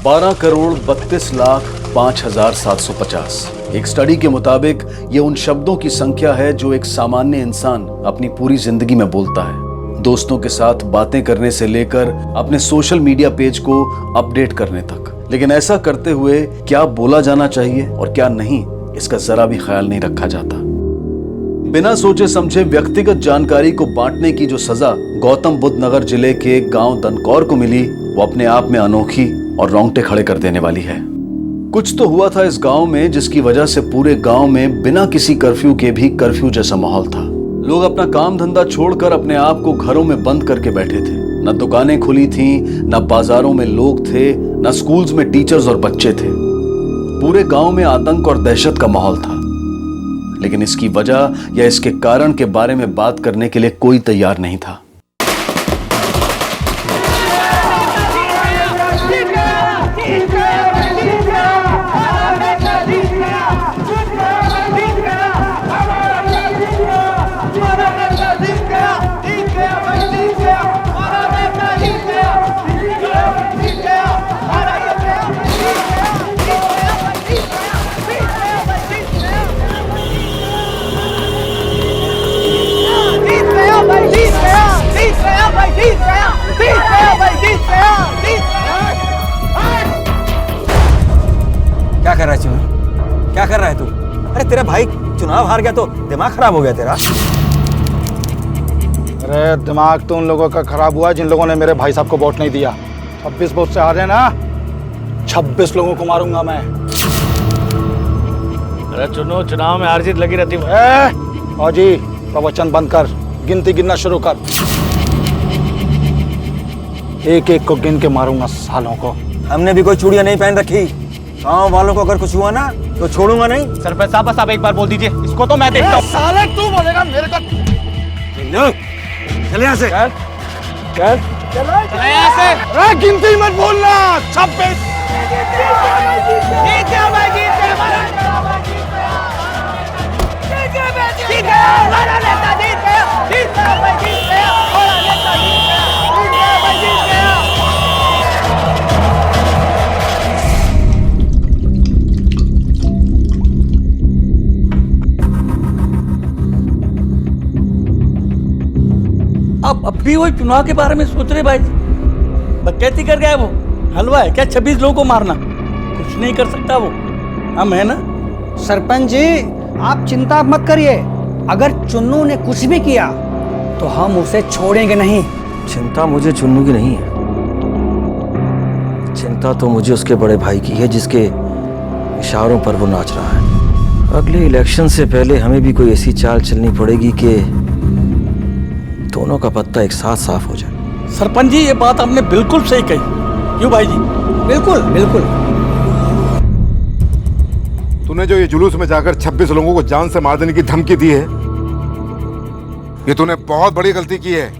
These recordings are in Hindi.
12,32,05,750। एक स्टडी के मुताबिक ये उन शब्दों की संख्या है जो एक सामान्य इंसान अपनी पूरी जिंदगी में बोलता है, दोस्तों के साथ बातें करने से लेकर अपने सोशल मीडिया पेज को अपडेट करने तक। लेकिन ऐसा करते हुए क्या बोला जाना चाहिए और क्या नहीं, इसका जरा भी ख्याल नहीं रखा जाता। बिना सोचे समझे व्यक्तिगत जानकारी को बांटने की जो सजा गौतम बुद्ध नगर जिले के गांव दनकौर को मिली, वो अपने आप में अनोखी और रोंगटे खड़े कर देने वाली है। कुछ तो हुआ था इस गांव में जिसकी वजह से पूरे गांव में बिना किसी कर्फ्यू के भी कर्फ्यू जैसा माहौल था। लोग अपना काम धंधा छोड़कर अपने आप को घरों में बंद करके बैठे थे। न दुकानें खुली थीं, न बाजारों में लोग थे, न स्कूल्स में टीचर्स और बच्चे थे। पूरे गांव में आतंक और दहशत का माहौल था। लेकिन इसकी वजह या इसके कारण के बारे में बात करने के लिए कोई तैयार नहीं था। क्या कर रहा है चुनू? क्या कर रहा है तू? अरे तेरा भाई चुनाव हार गया तो दिमाग खराब हो गया तेरा। अरे दिमाग तो उन लोगों का खराब हुआ जिन लोगों ने मेरे भाई साहब को वोट नहीं दिया। 26 वोट से हारे ना, 26 लोगों को मारूंगा मैं। अरे चुनो, चुनाव में हार जीत लगी रहती है। फौजी प्रवचन बंद कर, गिनती गिनना शुरू कर। एक एक को गिन के मारूंगा सालों को। हमने भी कोई चूड़ियां नहीं पहन रखी। गाँव वालों को अगर कुछ हुआ ना तो छोड़ूंगा नहीं। सरपंच साहब बस आप एक बार बोल दीजिए, इसको तो मैं देखता हूँ। साले तू बोलेगा मेरे को? चल यहाँ से। चल यहाँ से। अरे गिनती मत बोलना। 26 अब भी वही चुनाव के बारे में सोच रहे भाई। बकैती कर गया है वो। हलवा है क्या 26 लोगों को मारना? कुछ नहीं कर सकता वो। हम है ना। सरपंच जी आप चिंता मत करिए, अगर चुन्नू ने कुछ भी किया तो हम उसे छोड़ेंगे नहीं। चिंता मुझे चुन्नू की नहीं है, चिंता तो मुझे उसके बड़े भाई की है जिसके इशारों पर वो नाच रहा है। अगले इलेक्शन से पहले हमें भी कोई ऐसी चाल चलनी पड़ेगी कि दोनों का पत्ता एक साथ साफ हो जाए। सरपंच जी ये बात आपने बिल्कुल सही कही। क्यों भाई जी? बिल्कुल बिल्कुल। तूने जो ये जुलूस में जाकर 26 लोगों को जान से मार देने की धमकी दी है, ये तूने बहुत बड़ी गलती की है।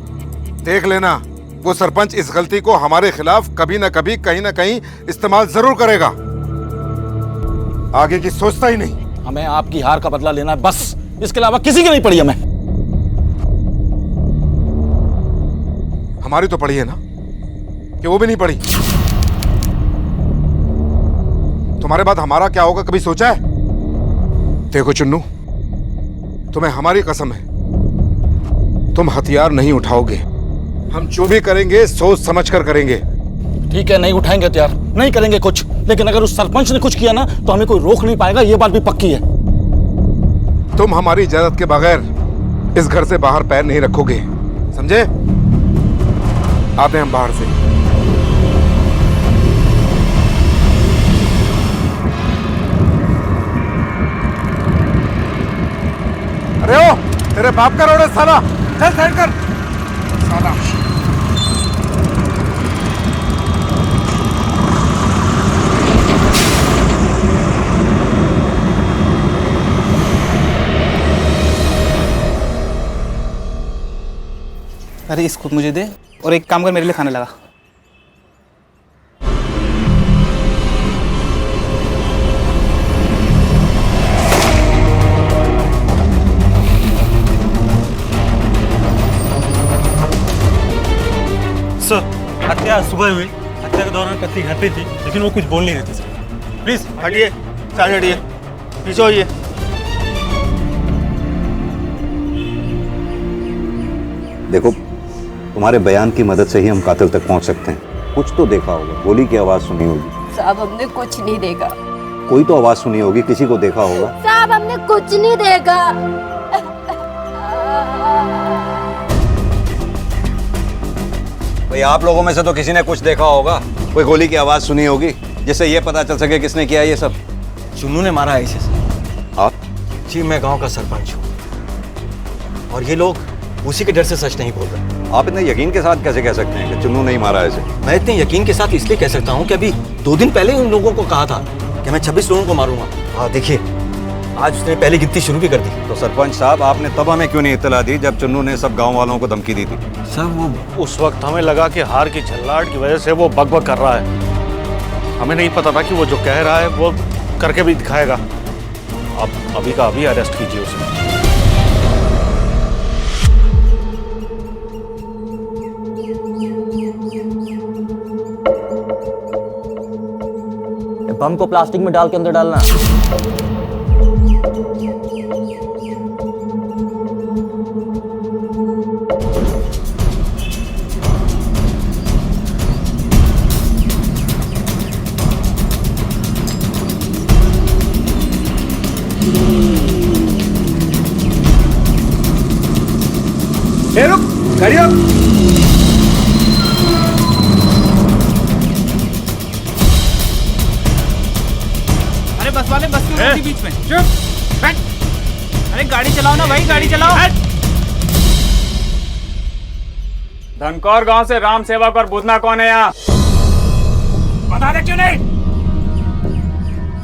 देख लेना, वो सरपंच इस गलती को हमारे खिलाफ कभी ना कभी कहीं ना कहीं इस्तेमाल जरूर करेगा। आगे की सोचता ही नहीं। हमें आपकी हार का बदला लेना है बस, इसके अलावा किसी की नहीं पड़ी हमें। हमारी तो पड़ी है ना, कि वो भी नहीं पड़ी? तुम्हारे बाद हमारा क्या होगा कभी सोचा है? देखो चुन्नू, तुम्हें हमारी कसम है, तुम हथियार नहीं उठाओगे। हम जो भी करेंगे सोच समझ कर करेंगे। ठीक है, नहीं उठाएंगे हथियार, नहीं करेंगे कुछ, लेकिन अगर उस सरपंच ने कुछ किया ना तो हमें कोई रोक नहीं पाएगा, ये बात भी पक्की है। तुम हमारी इजाजत के बगैर इस घर से बाहर पैर नहीं रखोगे, समझे? आते हम बाहर से। अरे ओ, तेरे बाप का रोड है साला, चल साइड कर साला। अरे इसको मुझे दे और एक काम कर, मेरे लिए खाने लगा। सर, हत्या सुबह हुई, हत्या के दौरान पत्नी घर पे थी, लेकिन वो कुछ बोल नहीं रहे थे सर। प्लीज हटिए, साइड हटिए, पीछे होइए। देखो, तुम्हारे बयान की मदद से ही हम कातिल तक पहुंच सकते हैं। कुछ तो देखा होगा, गोली की आवाज सुनी होगी। साहब हमने कुछ नहीं देखा। कोई तो आवाज सुनी होगी, किसी को देखा होगा। साहब हमने कुछ नहीं देखा। भाई आप लोगों में से तो किसी ने कुछ देखा होगा, कोई गोली की आवाज सुनी होगी, जिससे ये पता चल सके किसने किया ये सब। चुन्नू ने मारा है इसे सर। आप? जी मैं गांव का सरपंच हूँ, और ये लोग उसी के डर से सच नहीं बोल रहे। आप इतने यकीन के साथ कैसे कह सकते हैं कि चुन्नू नहीं मारा है इसे? मैं इतने यकीन के साथ इसलिए कह सकता हूँ कि अभी 2 दिन पहले उन लोगों को कहा था कि मैं 26 लोगों को मारूंगा। हाँ देखिए, आज उसने पहली गिनती शुरू भी कर दी। तो सरपंच साहब, आपने तब हमें क्यों नहीं इत्तला दी जब चुन्नू ने सब गांव वालों को धमकी दी थी? सर वो उस वक्त हमें लगा कि हार की झल्लाहट की वजह से वो बकबक कर रहा है। हमें नहीं पता था कि वो जो कह रहा है वो करके भी दिखाएगा। अब अभी का अभी अरेस्ट कीजिए उसे। बम को प्लास्टिक में डाल के अंदर डालना। रुक, गाड़ी रोक। अरे बस वाले, बस क्यों रोकी बीच में? चुप, बैठ। अरे गाड़ी चलाओ ना भाई, गाड़ी चलाओ। धनकौर गांव से राम सेवक और बुधना कौन है यहाँ? बता दे क्यों नहीं?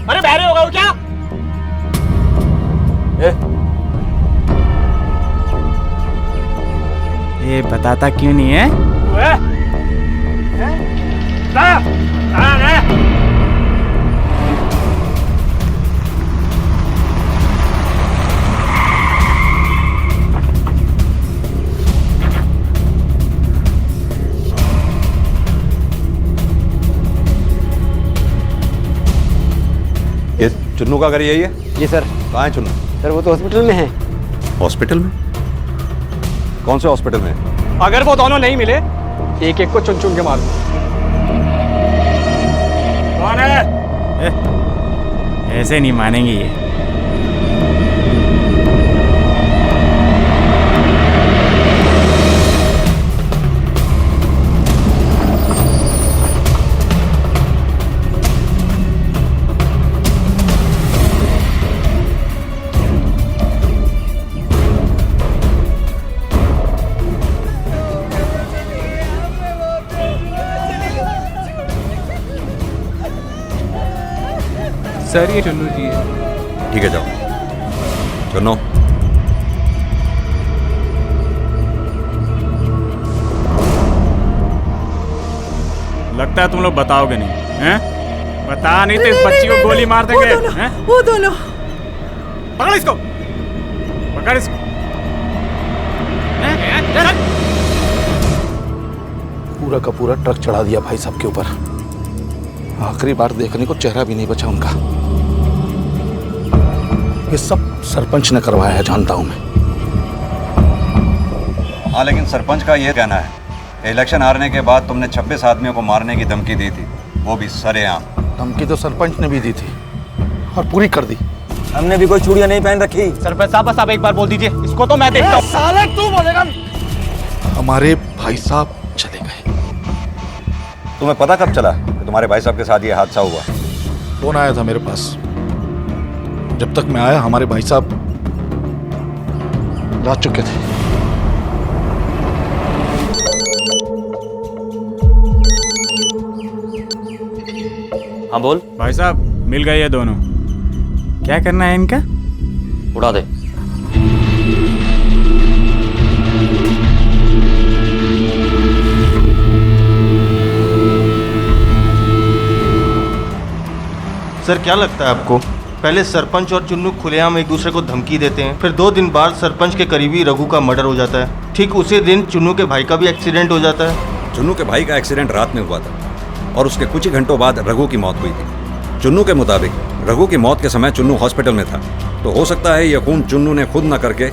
अरे बहरे हो गए हो क्या? ये बताता क्यों नहीं है? ये चुन्नू का घर यही है? जी सर। कहाँ है चुन्नू? सर वो तो हॉस्पिटल में है। हॉस्पिटल में? कौन से हॉस्पिटल में? अगर वो दोनों नहीं मिले, एक एक को चुन चुन के मारो। कौन है? ऐसे नहीं मानेंगे ये। सर ये चुन्नू जी है। ठीक है, जाओ। चुन्नू, लगता है तुम लोग बताओगे नहीं, हैं? बता नहीं तो इस बच्ची को गोली मार देंगे। हैं? वो दोनों। पकड़ इसको, पकड़ इसको। चल। पूरा का पूरा ट्रक चढ़ा दिया भाई साहब के ऊपर। आखिरी बार देखने को चेहरा भी नहीं बचा उनका। ये सब सरपंच ने करवाया है, जानता हूं मैं। हाँ लेकिन सरपंच का ये कहना है, इलेक्शन हारने के बाद तुमने 26 आदमियों को मारने की धमकी दी थी, वो भी सरेआम। धमकी तो सरपंच ने भी दी थी और पूरी कर दी। हमने भी कोई चूड़ियां नहीं पहन रखी। सरपंच साहब बस आप एक बार बोल दीजिए, इसको तो मैं देखता हूँ। साले तू बोलेगा? हमारे भाई साहब चले गए। तुम्हें पता कब चला कि तुम्हारे भाई साहब के साथ ये हादसा हुआ? फोन आया था मेरे पास। जब तक मैं आया हमारे भाई साहब जा चुके थे। हाँ बोल। भाई साहब मिल गए ये दोनों। क्या करना है इनका? उड़ा दे। सर क्या लगता है आपको, पहले सरपंच और चुन्नू खुलेआम एक दूसरे को धमकी देते हैं, फिर 2 दिन बाद सरपंच के करीबी रघु का मर्डर हो जाता है, ठीक उसी दिन चुन्नू के भाई का भी एक्सीडेंट हो जाता है। चुन्नू के भाई का एक्सीडेंट रात में हुआ था, और उसके कुछ ही घंटों बाद रघु की मौत हुई थी। चुन्नू के मुताबिक रघु की मौत के समय चुन्नू हॉस्पिटल में था, तो हो सकता है यह खून चुन्नू ने खुद न करके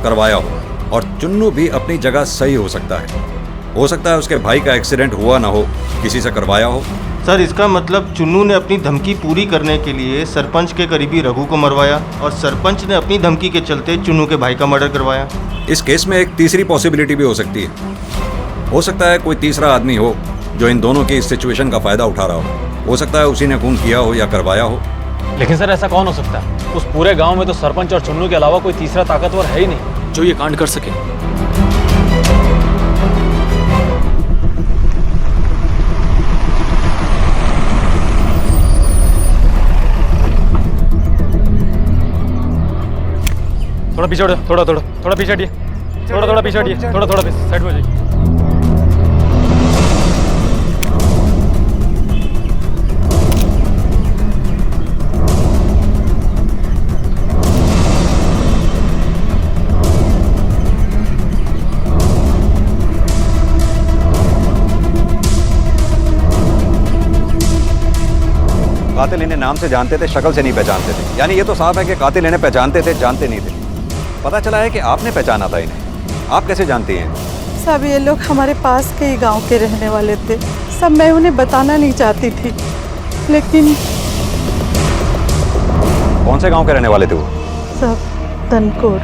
करवाया हो, और चुन्नू भी अपनी जगह सही हो सकता है। हो सकता है उसके भाई का एक्सीडेंट हुआ ना हो, किसी से करवाया हो। सर इसका मतलब चुन्नू ने अपनी धमकी पूरी करने के लिए सरपंच के करीबी रघु को मरवाया और सरपंच ने अपनी धमकी के चलते चुन्नू के भाई का मर्डर करवाया। इस केस में एक तीसरी पॉसिबिलिटी भी हो सकती है। हो सकता है कोई तीसरा आदमी हो जो इन दोनों की इस सिचुएशन का फायदा उठा रहा हो सकता है उसी ने खून किया हो या करवाया हो। लेकिन सर ऐसा कौन हो सकता है? उस पूरे गांव में तो सरपंच और चुन्नू के अलावा कोई तीसरा ताकतवर है ही नहीं जो ये कांड कर सके। थोड़ा पीछे हटो, थोड़ा पीछे हटिए, थोड़ा पीछे हटिए, थोड़ा साइड में जाइए। कातिल इन्हें नाम से जानते थे, शक्ल से नहीं पहचानते थे। यानी ये तो साफ है कि कातिल इन्हें पहचानते थे, जानते नहीं थे। पता चला है कि आपने पहचाना था इन्हें। आप कैसे जानती हैं? सब ये लोग हमारे पास के ही गांव के रहने वाले थे। सब मैं उन्हें बताना नहीं चाहती थी, लेकिन कौन से गांव के रहने वाले थे वो? सब धनकोर।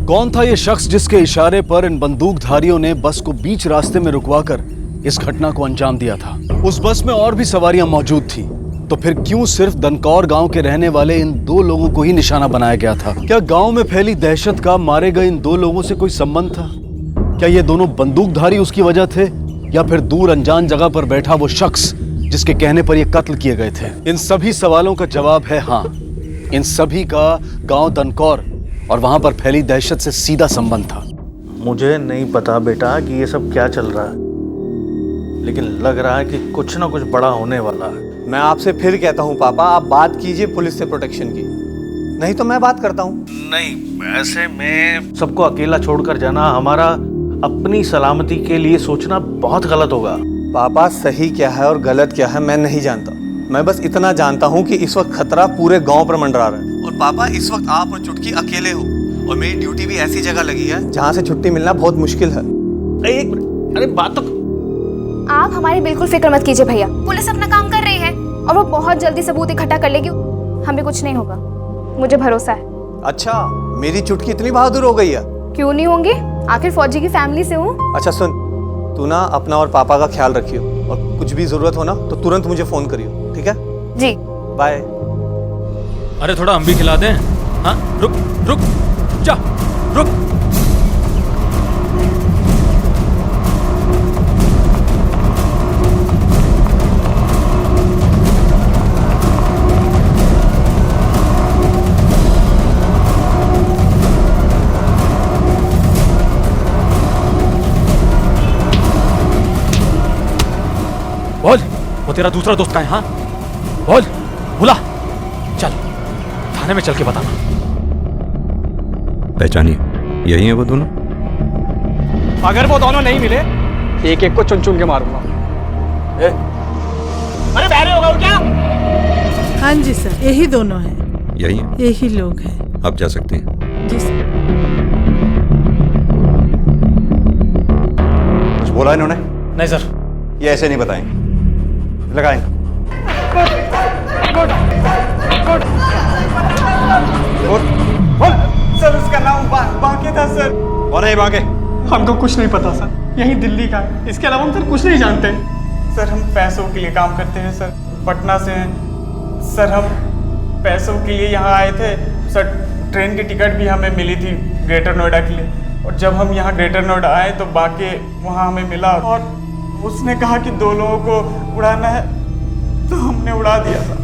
कौन था ये शख्स जिसके इशारे पर इन बंदूकधारियों ने बस को बीच रास्ते में रुकवाकर इस घटना को अंजाम दिया था? उस बस में और भी सवारियां मौजूद थी, तो फिर क्यों सिर्फ दनकौर गांव के रहने वाले इन दो लोगों को ही निशाना बनाया गया था? क्या गांव में फैली दहशत का मारे गए इन दो लोगों से कोई संबंध था? क्या ये दोनों बंदूकधारी उसकी वजह थे, या फिर दूर अनजान जगह पर बैठा वो शख्स जिसके कहने पर ये कत्ल किए गए थे? इन सभी सवालों का जवाब है हाँ। इन सभी का गांव दनकौर और वहां पर फैली दहशत से सीधा संबंध था। मुझे नहीं पता बेटा कि ये सब क्या चल रहा है, लेकिन लग रहा है कि कुछ ना कुछ बड़ा होने वाला है। मैं आपसे फिर कहता हूँ पापा, आप बात कीजिए पुलिस से प्रोटेक्शन की, नहीं तो मैं बात करता हूँ। नहीं, ऐसे में सबको अकेला छोड़कर जाना, हमारा अपनी सलामती के लिए सोचना बहुत गलत होगा। पापा सही क्या है और गलत क्या है मैं नहीं जानता। मैं बस इतना जानता हूँ कि इस वक्त खतरा पूरे गांव पर मंडरा रहा है। और पापा इस वक्त आप और चुटकी अकेले हो, और मेरी ड्यूटी भी ऐसी जगह लगी है जहाँ से छुट्टी मिलना बहुत मुश्किल है। एक मिनट, अरे बात तो आप हमारी बिल्कुल फिक्र मत कीजिए भैया, पुलिस अपना काम कर रही है और वो बहुत जल्दी सबूत इकट्ठा कर लेगी। हमें कुछ नहीं होगा, मुझे भरोसा है। अच्छा, मेरी चुटकी इतनी बहादुर हो गई है? क्यों नहीं होंगी, आखिर फौजी की फैमिली से हूँ। अच्छा सुन, तू ना अपना और पापा का ख्याल रखियो, और कुछ भी जरूरत हो ना तो तुरंत मुझे फोन करियो, ठीक है? जी बाय। अरे थोड़ा हम भी खिला दें। हाँ रुक रुक जा रुक। बोल, वो तेरा दूसरा दोस्त का है? हाँ बोल, बुला, चल थाने में चल के बताना। पहचानिए, यही है वो दोनों? अगर वो दोनों नहीं मिले, एक एक को चुन चुन के मारूंगा। अरे बहरे होगा वो क्या? हाँ जी सर, यही दोनों हैं। यही है? यही लोग हैं। आप जा सकते हैं। जी सर। कुछ बोला इन्होंने? नहीं सर। ये ऐसे नहीं बताएंगे, लगाएं। सर उसका नाम बांके था सर। कौन है ये बांके? हमको कुछ नहीं पता सर, यही दिल्ली का है, इसके अलावा हम सर कुछ नहीं जानते। सर हम पैसों के लिए काम करते हैं सर, पटना से हैं सर। हम पैसों के लिए यहाँ आए थे सर। ट्रेन की टिकट भी हमें मिली थी ग्रेटर नोएडा के लिए, और जब हम यहाँ ग्रेटर नोएडा आए तो बांके वहाँ हमें मिला, और उसने कहा कि दो लोगों को उड़ाना है, तो हमने उड़ा दिया था।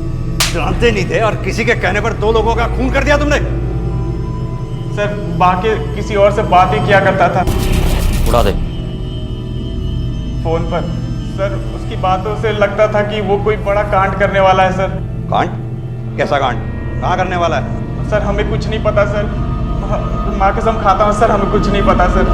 जानते नहीं थे और किसी के कहने पर दो लोगों का खून कर दिया तुमने? सर बाकी किसी और से बात ही किया करता था उड़ा दे फोन पर। सर उसकी बातों से लगता था कि वो कोई बड़ा कांड करने वाला है सर। कांड? कैसा कांड? कहाँ करने वाला है? सर हमें कुछ नहीं पता सर, माँ कसम खाता हूँ सर, हमें कुछ नहीं पता सर।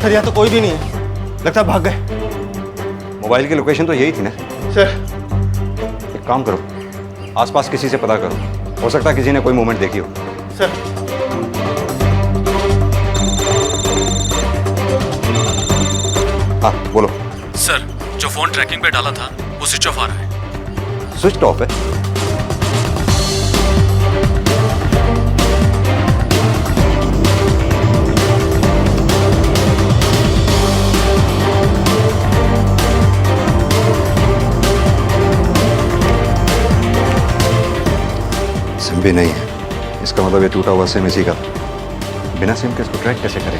सर यहाँ तो कोई भी नहीं है, लगता है भाग गए। मोबाइल की लोकेशन तो यही थी ना। सर एक काम करो, आसपास किसी से पता करो, हो सकता है किसी ने कोई मूवमेंट देखी हो। सर हाँ बोलो। सर जो फोन ट्रैकिंग पे डाला था वो स्विच ऑफ आ रहा है। स्विच ऑफ है? सिम भी नहीं है, इसका मतलब ये टूटा हुआ सिम इसी का। बिना सिम के इसको ट्रैक कैसे करें?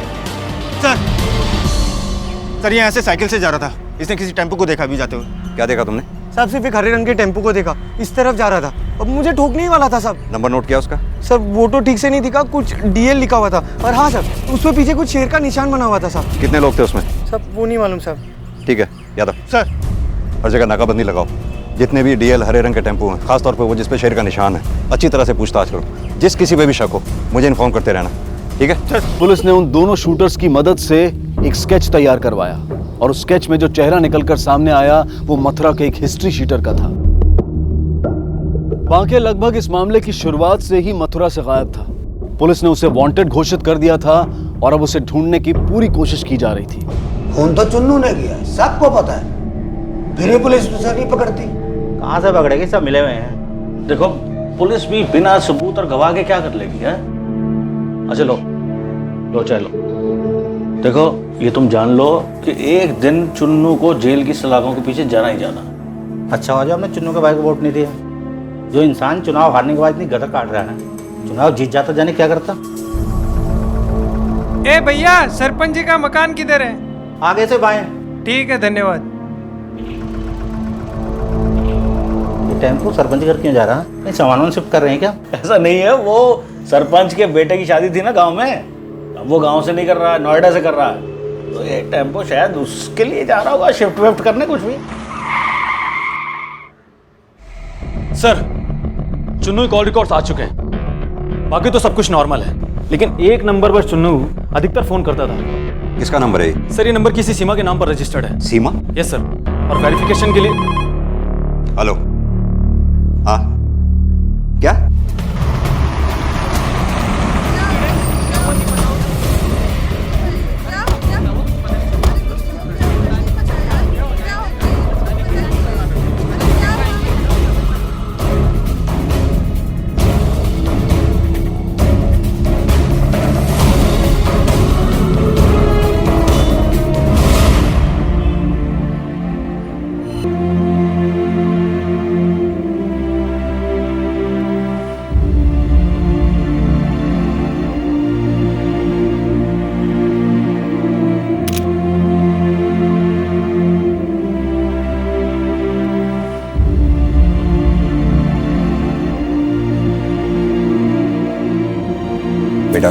सर ये यहाँ से साइकिल से जा रहा था, इसने किसी टेम्पो को देखा भी जाते हुए। क्या देखा तुमने? साहब सिर्फ एक हरे रंग के टेम्पो को देखा, इस तरफ जा रहा था, अब मुझे ठोकने ही वाला था साहब। नंबर नोट किया उसका? सर वो तो ठीक से नहीं दिखा, कुछ DL लिखा हुआ था, और हाँ सर उस पर पीछे कुछ शेर का निशान बना हुआ था साहब। कितने लोग थे उसमें? सब वो नहीं मालूम साहब। ठीक है यादव, सर हर जगह नाकाबंदी लगाओ, जितने भी DL हरे रंग के टेम्पो हैं, खासतौर पर वो जिस पे शेर का निशान है, अच्छी तरह से पूछताछ करो। जिस किसी पे भी शक हो मुझे इन्फॉर्म करते रहना, ठीक है? पुलिस ने उन दोनों शूटर्स की मदद से एक स्केच तैयार करवाया और उस स्केच में जो चेहरा निकलकर सामने आया वो मथुरा के एक हिस्ट्री शीटर का था। बांके लगभग इस मामले की शुरुआत से ही मथुरा से गायब था। पुलिस ने उसे वांटेड घोषित कर दिया था और अब उसे ढूंढने की पूरी कोशिश की जा रही थी। फोन तो चुन्नू ने किया, सबको पता है, फिर भी पुलिस उसे नहीं पकड़ती। कहाँ से पकड़ेगी, सब मिले हुए हैं। देखो पुलिस भी बिना सबूत और गवाह के क्या कर लेगी है? अच्छा लो चलो। देखो ये तुम जान लो कि एक दिन चुन्नू को जेल की सलाखों के पीछे जाना ही जाना। अच्छा हो जाए हमने चुन्नू के भाई को वोट नहीं दिया। जो इंसान चुनाव हारने के बाद इतनी गटर काट रहा है, चुनाव जीत जाता जाने क्या करता। ए भैया, सरपंच जी का मकान किधर है? आगे से बाएं। ठीक है, धन्यवाद। ये टेम्पो सरपंच घर क्यों जा रहा है? नहीं सामान शिफ्ट कर रहे हैं क्या? ऐसा नहीं है, वो सरपंच के बेटे की शादी थी ना गांव में, अब वो गांव से नहीं कर रहा है, नोएडा से कर रहा है, तो ये टेम्पो शायद उसके लिए जा रहा होगा, शिफ्ट विफ्ट करने कुछ भी। सर चुन्नू कॉल रिकॉर्ड्स आ चुके हैं, बाकी तो सब कुछ नॉर्मल है, लेकिन एक नंबर पर चुन्नू अधिकतर फोन करता था। किसका नंबर है ये? सर ये नंबर किसी सीमा के नाम पर रजिस्टर्ड है। सीमा? यस सर, और वेरिफिकेशन के लिए। हेलो, हाँ क्या? बेटा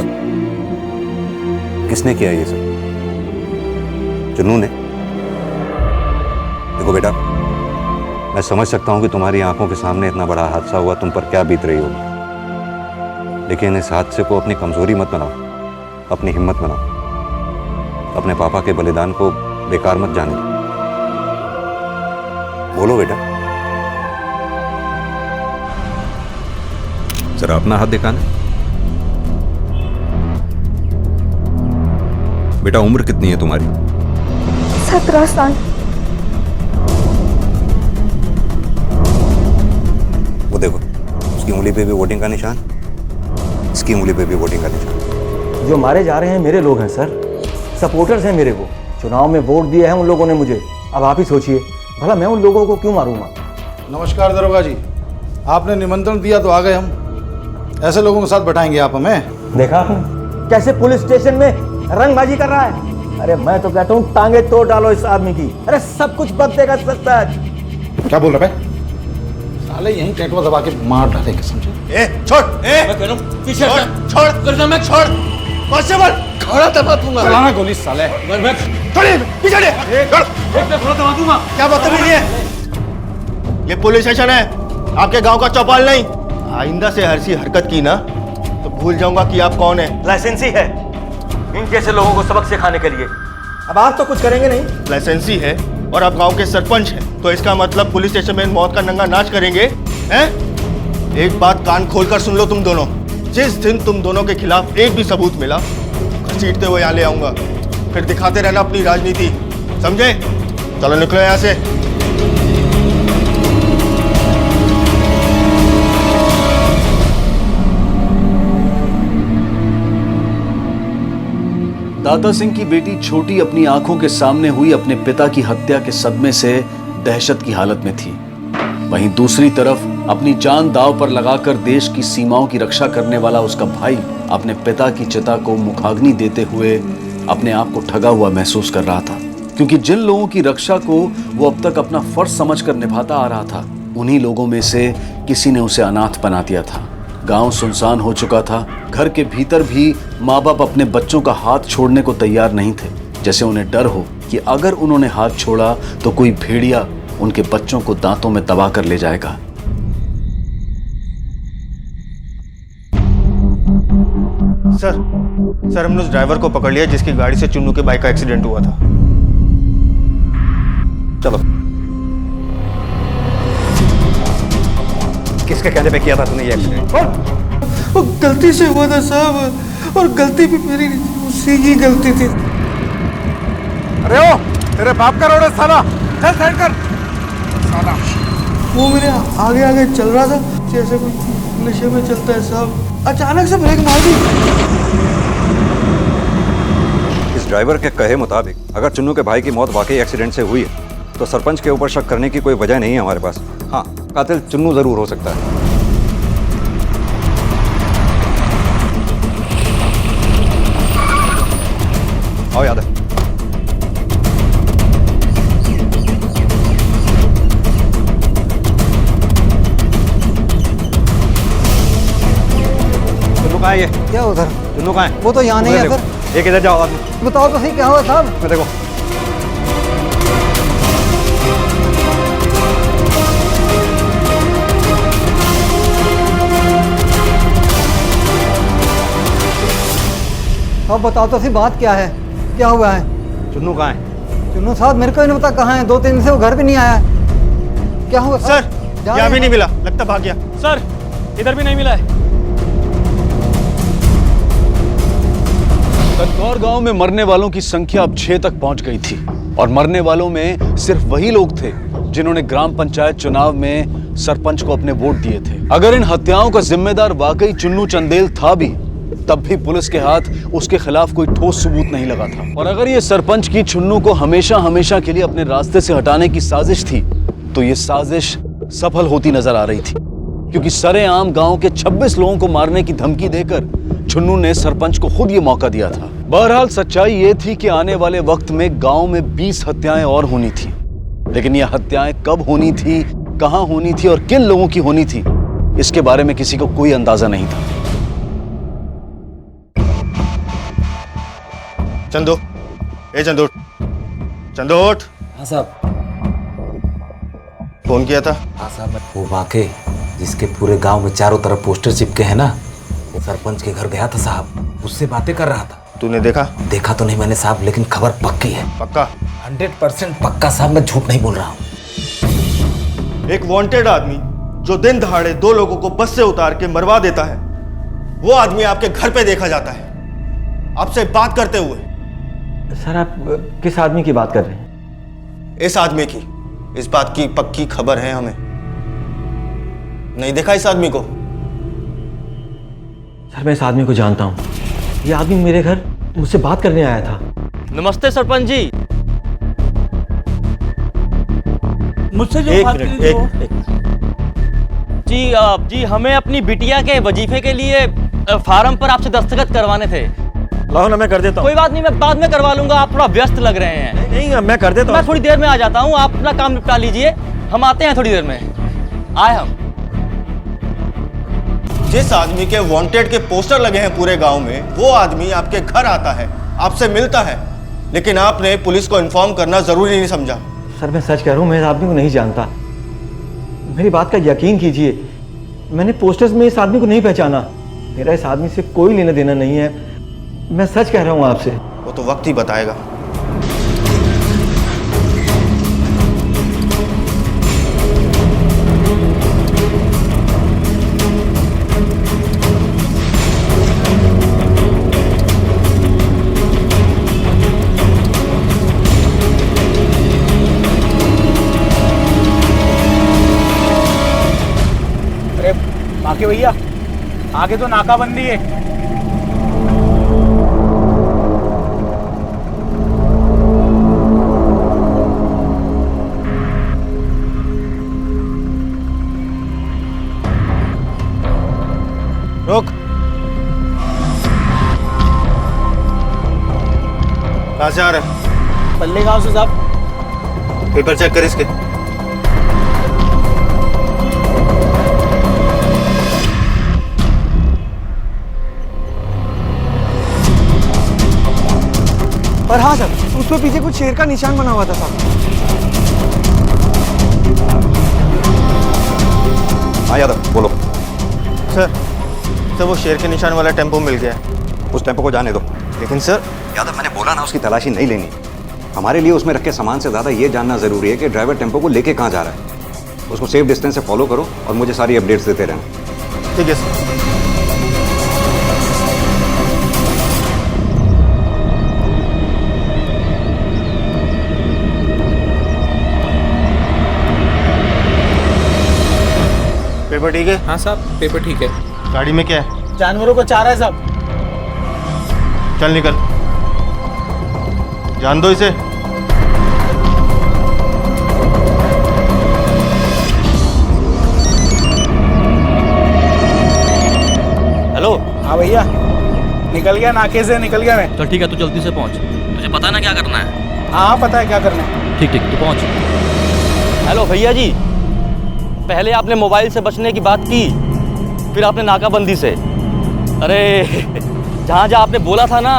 किसने किया ये सब? चुन्नू ने? देखो बेटा, मैं समझ सकता हूं कि तुम्हारी आंखों के सामने इतना बड़ा हादसा हुआ, तुम पर क्या बीत रही होगी, लेकिन इस हादसे को अपनी कमजोरी मत बनाओ, अपनी हिम्मत बनाओ। अपने पापा के बलिदान को बेकार मत जाने दो। बोलो बेटा, जरा अपना हाथ दिखाना। बेटा उम्र कितनी है तुम्हारी? 17 साल। वो देखो, उसकी उंगली पे भी वोटिंग का निशान, इसकी उंगली पे भी वोटिंग का निशान। जो मारे जा रहे हैं मेरे लोग हैं सर, सपोर्टर्स हैं मेरे। वो चुनाव में वोट दिए हैं उन लोगों ने मुझे। अब आप ही सोचिए, भला मैं उन लोगों को क्यों मारूंगा? नमस्कार दरोगा जी, आपने निमंत्रण दिया तो आ गए हम। ऐसे लोगों के साथ बैठाएंगे आप हमें? देखा आपने कैसे पुलिस स्टेशन में रंगबाजी कर रहा है? अरे मैं तो कहता हूँ टांगे तोड़ डालो इस आदमी की। अरे सब कुछ बदलेगा सकता है। क्या बोल रहा है? साले यहीं टेटवा दबा के मार डालेंगे, समझे? ए छोड़, मैं कह रहा हूं पीछे छोड़ करना, मैं छोड़ कांस्टेबल खड़ा दबा दूंगा। चलाना गोली साले। मैं छोड़िए पीछे दे, एक खड़ा दबा दूंगा। क्या बदतमीजी है? ये पुलिस स्टेशन है, आपके गांव का चौपाल नहीं। आइंदा से ऐसी हरकत की ना तो भूल जाऊंगा कि आप कौन है। लाइसेंस ही है इन जैसे लोगों को सबक सिखाने के लिए। अब आप तो कुछ करेंगे नहीं? लाइसेंसी है और आप गांव के सरपंच हैं, तो इसका मतलब पुलिस स्टेशन में मौत का नंगा नाच करेंगे हैं? एक बात कान खोलकर सुन लो तुम दोनों, जिस दिन तुम दोनों के खिलाफ एक भी सबूत मिला, घसीटते हुए यहाँ ले आऊंगा, फिर दिखाते रहना अपनी राजनीति, समझे? चलो निकलो यहाँ से। दाता सिंह की बेटी छोटी अपनी आंखों के सामने हुई अपने पिता की हत्या के सदमे से दहशत की हालत में थी। वहीं दूसरी तरफ अपनी जान दांव पर लगाकर देश की सीमाओं की रक्षा करने वाला उसका भाई अपने पिता की चिता को मुखाग्नि देते हुए अपने आप को ठगा हुआ महसूस कर रहा था, क्योंकि जिन लोगों की रक्षा को वो अब तक अपना फर्ज समझकर निभाता आ रहा था, उन्हीं लोगों में से किसी ने उसे अनाथ बना दिया था। गांव सुनसान हो चुका था। घर के भीतर भी माँ बाप अपने बच्चों का हाथ छोड़ने को तैयार नहीं थे, जैसे उन्हें डर हो कि अगर उन्होंने हाथ छोड़ा तो कोई भेड़िया उनके बच्चों को दांतों में दबा कर ले जाएगा। सर हमने उस ड्राइवर को पकड़ लिया जिसकी गाड़ी से चुन्नू के बाइक का एक्सीडेंट हुआ था। चलो। किसके कहने पे किया था तूने ये एक्सीडेंट? वो गलती से हुआ था साहब, और गलती भी मेरी उसी की गलती थी। अरे ओ, तेरे बाप का रोड है साला, चल साइड कर साला। वो मेरे आगे आगे चल रहा था जैसे कोई नशे में चलता है साहब, अचानक से ब्रेक मार दी। इस ड्राइवर के कहे मुताबिक अगर चुन्नू के भाई की मौत वाकई एक्सीडेंट से हुई है तो सरपंच के ऊपर शक करने की कोई वजह नहीं है हमारे पास। हाँ, कातिल चुन्नू जरूर हो सकता है। आओ याद है। चुन्नू कहाँ है ये? क्या उधर? चुन्नू कहाँ है? वो तो यहाँ नहीं है सर। एक इधर जाओ आदमी। बताओ तो सही क्या हुआ साहब? मैं देखो। अब बताओ तो सही बात क्या है, क्या हुआ है? चुन्नू कहाँ है? चुन्नू साहब मेरे को ही नहीं पता कहाँ है, 2-3 दिन से वो घर भी नहीं आया। क्या हुआ सर? यहाँ भी नहीं मिला, लगता भाग गया। सर इधर भी नहीं मिला है। कटकौर गांव में मरने वालों की संख्या अब 6 तक पहुंच गई थी, और मरने वालों में सिर्फ वही लोग थे जिन्होंने ग्राम पंचायत चुनाव में सरपंच को अपने वोट दिए थे। अगर इन हत्याओं का जिम्मेदार वाकई चुन्नू चंदेल था भी, तब भी पुलिस के हाथ उसके खिलाफ कोई ठोस सबूत नहीं लगा था। और अगर ये सरपंच की चुन्नू को हमेशा हमेशा के लिए अपने रास्ते से हटाने की साजिश थी, तो ये साजिश सफल होती नजर आ रही थी, क्योंकि सरेआम गांव के 26 लोगों को मारने की धमकी देकर चुन्नू ने सरपंच को खुद ये मौका दिया था। बहरहाल सच्चाई ये थी कि आने वाले वक्त में गांव में 20 हत्याएं और होनी थी, लेकिन ये हत्याएं कब होनी थी, कहां होनी थी और किन लोगों की होनी थी, इसके बारे में किसी को कोई अंदाजा नहीं था। चंदू, ए चंदू, चंदू उठ। हाँ साहब। फोन किया था? हाँ साहब। वो वाकई जिसके पूरे गांव में चारों तरफ पोस्टर चिपके हैं ना, वो सरपंच के घर गया था साहब, उससे बातें कर रहा था। तूने देखा? देखा तो नहीं मैंने साहब, लेकिन खबर पक्की है। पक्का? 100% पक्का साहब, मैं झूठ नहीं बोल रहा हूँ। एक वांटेड आदमी जो दिन दहाड़े 2 लोगों को बस से उतार के मरवा देता है, वो आदमी आपके घर पे देखा जाता है, आपसे बात करते हुए। सर आप किस आदमी की बात कर रहे हैं? इस आदमी की। इस बात की पक्की खबर है हमें। नहीं देखा इस आदमी को? सर मैं इस आदमी को जानता हूँ। ये आदमी मेरे घर मुझसे बात करने आया था। नमस्ते सरपंच जी। मुझसे जो एक बात मिनट, करी एक जी हमें अपनी बिटिया के वजीफे के लिए फार्म पर आपसे दस्तखत करवाने थे। लाओ ना, मैं कर देता हूँ। कोई बात नहीं, मैं बाद में करवा लूंगा, आप थोड़ा व्यस्त लग रहे हैं। नहीं मैं कर देता हूँ। मैं थोड़ी देर में आ जाता हूँ, आप अपना काम निपटा लीजिए, हम आते हैं थोड़ी देर में। आए हम। जिस आदमी के वांटेड के पोस्टर लगे हैं पूरे गांव में, वो आदमी आपके घर आता है, आपसे मिलता है, लेकिन आपने पुलिस को इन्फॉर्म करना जरूरी नहीं समझा। सर मैं सच कह रहा हूँ, मैं इस आदमी को नहीं जानता। मेरी बात का यकीन कीजिए, मैंने पोस्टर्स में इस आदमी को नहीं पहचाना। मेरा इस आदमी से कोई लेना देना नहीं है, मैं सच कह रहा हूँ आपसे। वो तो वक्त ही बताएगा। बाकी भैया आगे तो नाकाबंदी है। रोक। कहाँ से आ रहा है? पल्ले गांव से साहब। पेपर चेक कर इसके। और हाँ सर, उस पे पीछे कुछ शेर का निशान बना हुआ था साहब। हाँ यादव बोलो। सर वो शेर के निशान वाला टेम्पो मिल गया है। उस टेम्पो को जाने दो। लेकिन सर यादव मैंने बोला ना उसकी तलाशी नहीं लेनी। हमारे लिए उसमें रखे सामान से ज़्यादा ये जानना ज़रूरी है कि ड्राइवर टेम्पो को लेके कहाँ जा रहा है। उसको सेफ डिस्टेंस से फॉलो करो और मुझे सारी अपडेट्स देते रहना। ठीक है सर। पेपर ठीक है? हाँ साहब, पेपर ठीक है। गाड़ी में क्या है? जानवरों को चारा है साहब। चल निकल, जान दो इसे। हेलो। हाँ भैया, निकल गया नाके से, निकल गया मैं। चल ठीक है, तू जल्दी से पहुंच। तुझे पता है ना क्या करना है? हाँ पता है क्या करना है। ठीक ठीक, तू पहुंच। हेलो भैया जी, पहले आपने मोबाइल से बचने की बात की, फिर आपने नाकाबंदी से। अरे जहाँ जहाँ आपने बोला था ना,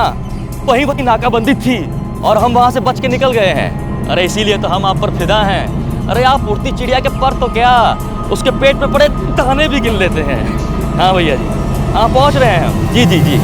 वहीं वहीं नाकाबंदी थी और हम वहाँ से बच के निकल गए हैं। अरे इसीलिए तो हम आप पर फिदा हैं। अरे आप उड़ती चिड़िया के पर तो क्या, उसके पेट में पड़े दाने भी गिन लेते हैं। हाँ भैया जी, हाँ पहुँच रहे हैं हम। जी जी जी।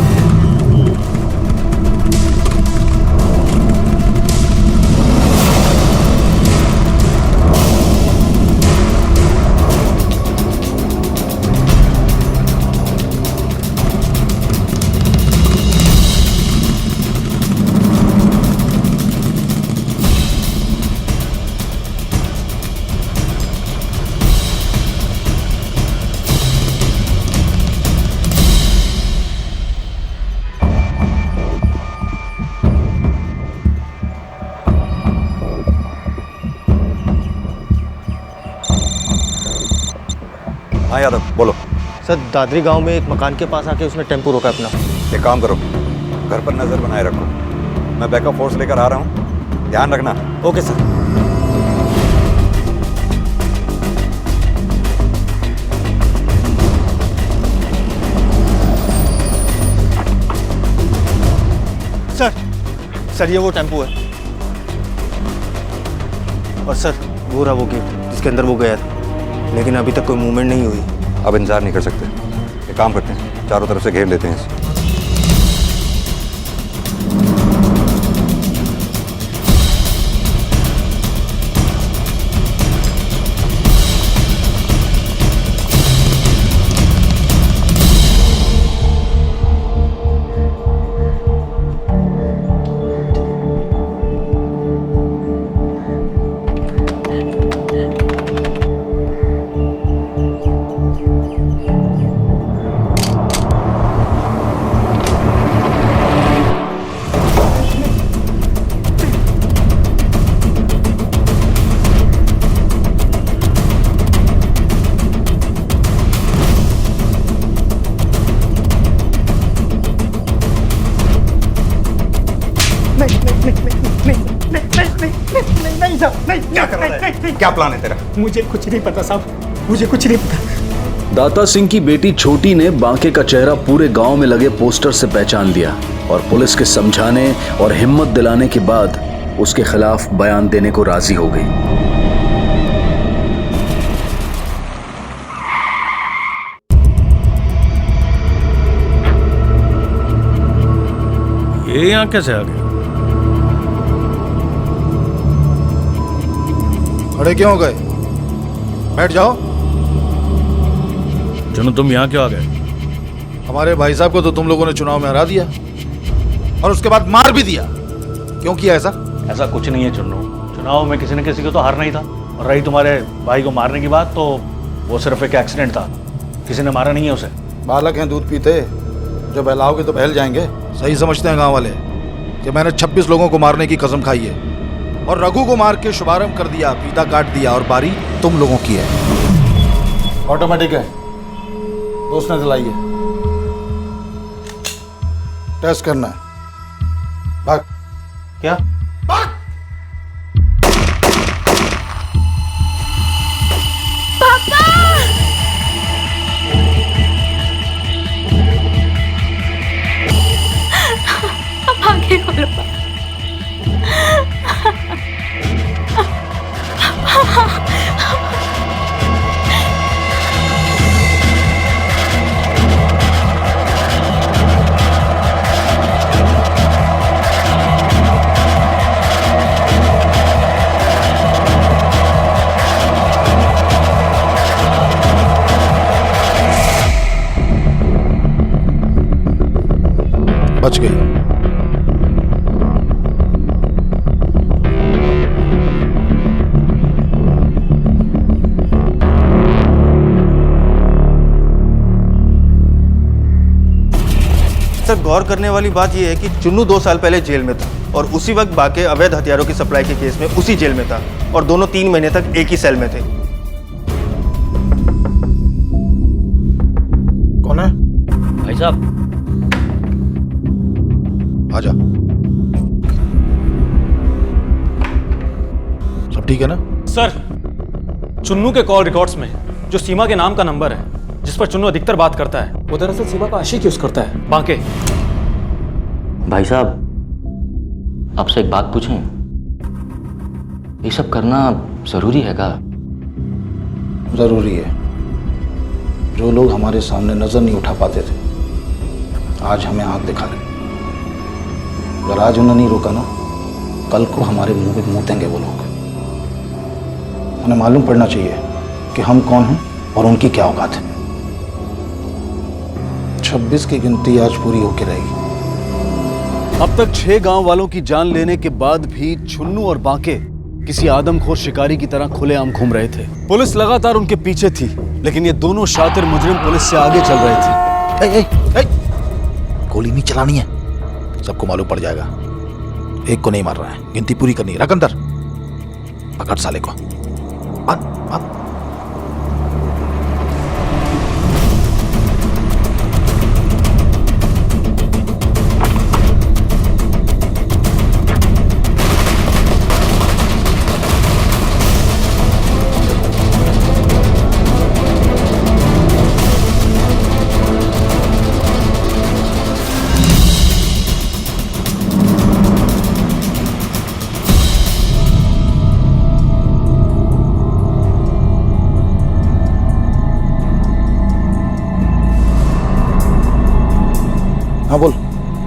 हाँ यादव बोलो। सर दादरी गांव में एक मकान के पास आके उसने टेम्पो रोका अपना। एक काम करो, घर पर नज़र बनाए रखो, मैं बैकअप फोर्स लेकर आ रहा हूँ, ध्यान रखना। Okay sir. सर ये वो टेम्पो है। और सर वो रहा वो गेट जिसके अंदर वो गया था, लेकिन अभी तक कोई मूवमेंट नहीं हुई। अब इंतजार नहीं कर सकते, एक काम करते हैं, चारों तरफ से घेर लेते हैं इसे। क्या प्लान है तेरा? मुझे कुछ नहीं पता साहब, मुझे कुछ नहीं पता। दाता सिंह की बेटी छोटी ने बांके का चेहरा पूरे गांव में लगे पोस्टर से पहचान लिया और पुलिस के समझाने और हिम्मत दिलाने के बाद उसके खिलाफ बयान देने को राजी हो गई। ये यहाँ कैसे आ गया? खड़े क्यों हो गए? बैठ जाओ। चलो तुम यहाँ क्यों आ गए? हमारे भाई साहब को तो तुम लोगों ने चुनाव में हरा दिया और उसके बाद मार भी दिया। क्यों किया ऐसा? ऐसा कुछ नहीं है चुन्नू, चुनाव में किसी न किसी को तो हारना ही था। और रही तुम्हारे भाई को मारने की बात, तो वो सिर्फ एक एक्सीडेंट था। किसी ने मारा नहीं है उसे? बालक हैं, दूध पीते, जब बहलाओगे तो बहल जाएंगे। सही समझते हैं गांव वाले कि मैंने 26 लोगों को मारने की कसम खाई है और रघु को मार के शुभारंभ कर दिया, फीता काट दिया और बारी तुम लोगों की है। ऑटोमेटिक है, दोस्त ने दिलाई है। टेस्ट करना है। भाग। क्या? आगे खोलो। बच गई। सर, गौर करने वाली बात यह है कि चुन्नू 2 साल पहले जेल में था और उसी वक्त बाके अवैध हथियारों की सप्लाई के केस में उसी जेल में था और दोनों 3 महीने तक एक ही सेल में थे। कौन है? भाई साहब। आजा। सब ठीक है ना? सर, चुन्नू के कॉल रिकॉर्ड्स में जो सीमा के नाम का नंबर है जिस पर चुन्नू अधिकतर बात करता है, वो दरअसल सीमा का आशिक यूज करता है, बांके। भाई साहब, आपसे एक बात पूछें? ये सब करना जरूरी है क्या? जरूरी है। जो लोग हमारे सामने नजर नहीं उठा पाते थे, आज हमें आंख दिखा रहे। अगर आज उन्हें नहीं रोका ना, कल को हमारे मुंह पे मूतेंगे वो लोग। उन्हें मालूम पड़ना चाहिए कि हम कौन हैं और उनकी क्या औकात है। 26 की गिनती आज पूरी होकर रहेगी। अब तक 6 गांव वालों की जान लेने के बाद भी चुन्नू और बांके किसी आदमखोर शिकारी की तरह खुलेआम घूम रहे थे। पुलिस लगातार उनके पीछे थी, लेकिन ये दोनों शातिर मुजरिम पुलिस से आगे चल रहे थे। गोली नहीं चलानी है, सबको मालूम पड़ जाएगा। एक को नहीं मार रहा है, गिनती पूरी करनी है। रख अंदर, पकड़ साले को। हाँ बोल।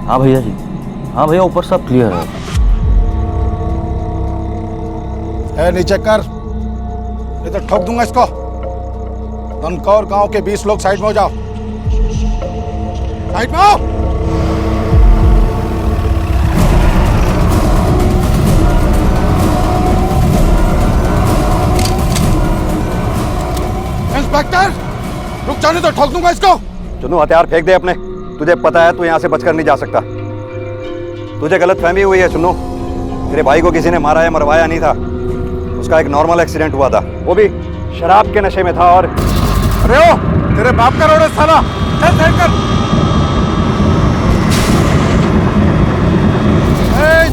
हाँ भैया जी, हाँ भैया, ऊपर सब क्लियर है। नीचे कर, नहीं तो ठोक दूंगा इसको। दनकौर गांव के 20 लोग साइड में हो जाओ। साइड में आओ। इंस्पेक्टर, रुक जाने तो ठोक दूंगा इसको। चुन्नू, हथियार फेंक दे अपने। तुझे पता है तू यहाँ से बचकर नहीं जा सकता। तुझे गलत फहमी हुई है चुन्नू। तेरे भाई को किसी ने मारा या मरवाया नहीं था। उसका एक नॉर्मल एक्सीडेंट हुआ था, वो भी शराब के नशे में था। और अरे ओ, तेरे बाप का रोड है साला। चल साइड कर।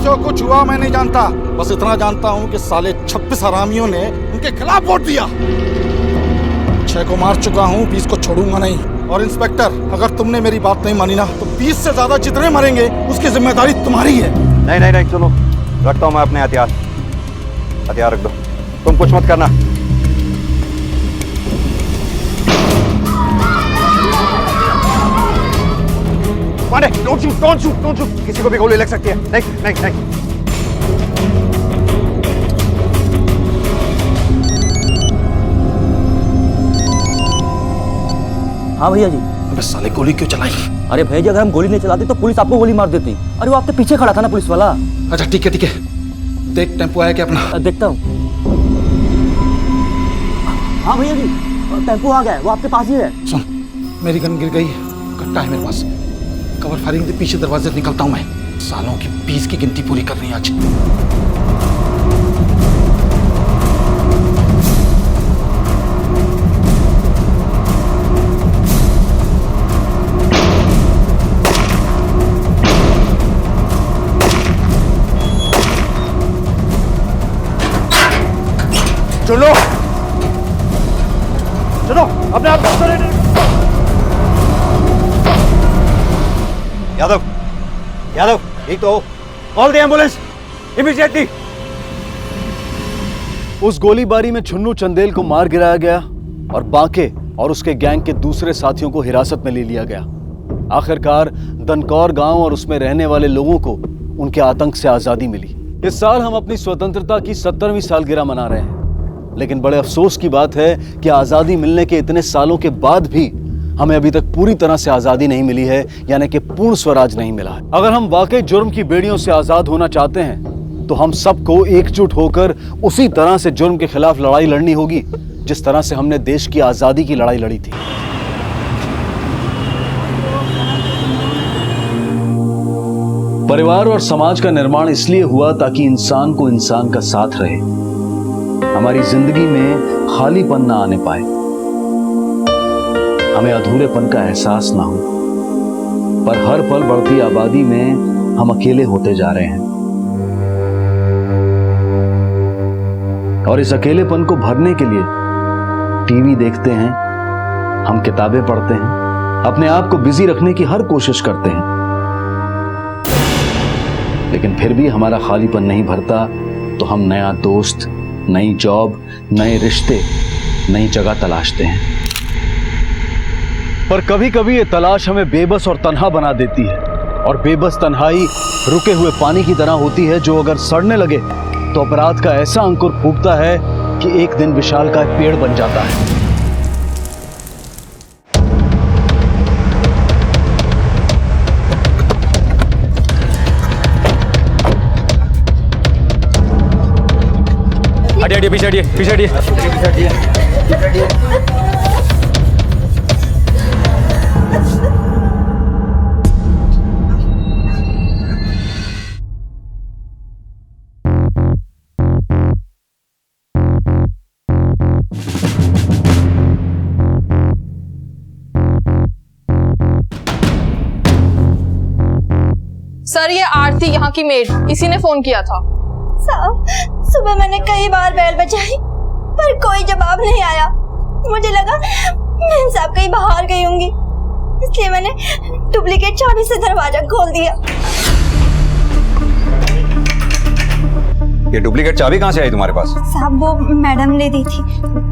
जो कुछ हुआ मैं नहीं जानता, बस इतना जानता हूँ कि साले 26 हरामियों ने उनके खिलाफ वोट दिया। 6 को मार चुका हूँ, 20 को छोड़ूंगा नहीं। और इंस्पेक्टर, अगर तुमने मेरी बात नहीं मानी ना, तो 20 से ज्यादा जितने मरेंगे उसकी जिम्मेदारी तुम्हारी है। नहीं नहीं नहीं, चलो रखता हूँ मैं अपने हथियार। हथियार रख दो, तुम कुछ मत करना। Pandey, don't shoot. किसी को भी गोली लग सकती है। नहीं नहीं नहीं। हाँ भैया जी। अबे साले गोली क्यों चलाई? अरे भैया जी, अगर हम गोली नहीं चलाते तो पुलिस आपको गोली मार देती। अरे वो आपके पीछे खड़ा था ना पुलिस वाला। अच्छा ठीक है ठीक है। देख टेम्पो आया क्या अपना? देखता हूँ। हाँ भैया जी, टेम्पो आ गया है, वो आपके पास ही है। सुन, मेरी गन गिर गई, कट्टा है मेरे पास। कवर फायरिंग से पीछे दरवाजे से निकलता हूँ मैं। सालों की 20 की गिनती पूरी करनी है आज। चलो चलो, अपने आप यादव, यादव, एक तो कॉल द एम्बुलेंस इमीडिएटली। उस गोलीबारी में छुन्नू चंदेल को मार गिराया गया और बांके और उसके गैंग के दूसरे साथियों को हिरासत में ले लिया गया। आखिरकार दनकौर गांव और उसमें रहने वाले लोगों को उनके आतंक से आजादी मिली। इस साल हम अपनी स्वतंत्रता की 70वीं सालगिरह मना रहे हैं, लेकिन बड़े अफसोस की बात है कि आजादी मिलने के इतने सालों के बाद भी हमें अभी तक पूरी तरह से आजादी नहीं मिली है, यानी कि पूर्ण स्वराज नहीं मिला है। अगर हम वाकई जुर्म की बेड़ियों से आजाद होना चाहते हैं तो हम सबको एकजुट होकर उसी तरह से जुर्म के खिलाफ लड़ाई लड़नी होगी जिस तरह से हमने देश की आजादी की लड़ाई लड़ी थी। परिवार और समाज का निर्माण इसलिए हुआ ताकि इंसान को इंसान का साथ रहे, हमारी जिंदगी में खालीपन ना आने पाए, हमें अधूरेपन का एहसास ना हो। पर हर पल बढ़ती आबादी में हम अकेले होते जा रहे हैं और इस अकेलेपन को भरने के लिए टीवी देखते हैं, हम किताबें पढ़ते हैं, अपने आप को बिजी रखने की हर कोशिश करते हैं, लेकिन फिर भी हमारा खालीपन नहीं भरता तो हम नया दोस्त, नई जॉब, नए रिश्ते, नई जगह तलाशते हैं। पर कभी कभी ये तलाश हमें बेबस और तन्हा बना देती है, और बेबस तन्हाई रुके हुए पानी की तरह होती है जो अगर सड़ने लगे तो अपराध का ऐसा अंकुर फूटता है कि एक दिन विशालकाय पेड़ बन जाता है। हटिए, पीछे हटिए, पीछे हटिए। सर, ये आरती यहाँ की मेड, इसी ने फोन किया था। साहब, सुबह मैंने कई बार बेल बजाई पर कोई जवाब नहीं आया। मुझे लगा मैं साहब कहीं बाहर गई होंगी, इसलिए मैंने डुप्लीकेट चाबी से दरवाजा खोल दिया। ये डुप्लीकेट चाबी कहाँ से आई तुम्हारे पास? साहब, वो मैडम ने दी थी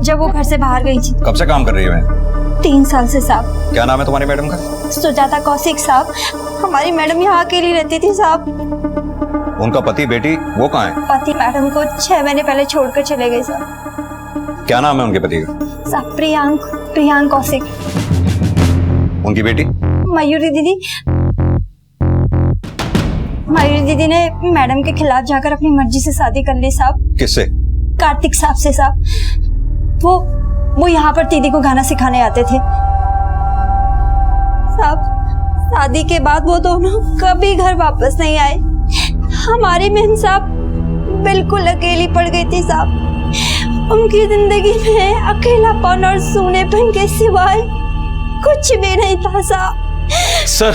जब वो घर से बाहर गई थी। कब से काम कर रही है? 3 साल से साहब। क्या नाम है तुम्हारी मैडम का? सुजाता कौशिक साहब। हमारी मैडम यहाँ अकेली रहती थी साहब। उनका पति बेटी वो कहाँ है? पति मैडम को 6 महीने पहले छोड़कर चले गए साहब। क्या नाम है उनके पति का? साहब, प्रियांक कौशिक। उनकी बेटी? मयूरी दीदी। मयूरी दीदी ने मैडम के खिलाफ जाकर अपनी मर्जी से शादी कर ली साहब। किससे? कार्तिक साहब से साहब। वो यहाँ पर दीदी को गाना सिखाने आते थे साहब। शादी के बाद वो दोनों कभी घर वापस नहीं आए। हमारी बहन साहब बिल्कुल अकेली पड़ गई थी साहब। उनकी जिंदगी में अकेलापन और सूनेपन के सिवाय कुछ भी नहीं था साहब। सर,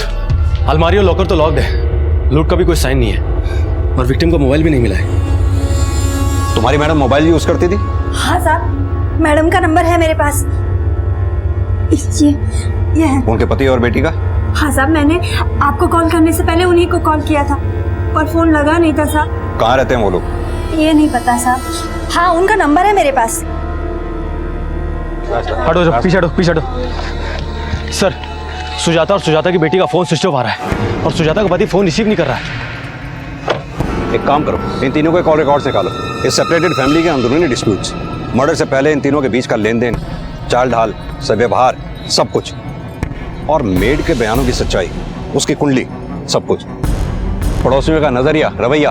अलमारी और लॉकर तो लॉक्ड है, लूट का भी कोई साइन नहीं है और विक्टिम का मोबाइल भी नहीं मिला है। तुम्हारी मैडम मोबाइल यूज करती थी? हाँ साहब, मैडम का नंबर है मेरे पास। ये है। उनके पति और बेटी का? हाँ साहब, मैंने आपको कॉल करने से पहले उन्हीं को कॉल किया था पर फोन लगा नहीं था साहब। कहाँ रहते हैं वो लोग? ये नहीं पता साहब। हाँ, उनका नंबर है मेरे पास। हटो, पीछे हटो। सर, सुजाता और सुजाता की बेटी का फोन स्विच ऑफ आ रहा है और सुजाता का पति फोन रिसीव नहीं कर रहा है। एक काम करो, इन तीनों के कॉल रिकॉर्ड निकालो। इस सेपरेटेड फैमिली के अंदरूनी डिस्प्यूट्स, मर्डर से पहले इन तीनों के बीच का लेन देन, चाल ढाल, व्यवहार, सब कुछ, और मेड के बयानों की सच्चाई, उसकी कुंडली, सब कुछ, पड़ोसियों का नजरिया, रवैया,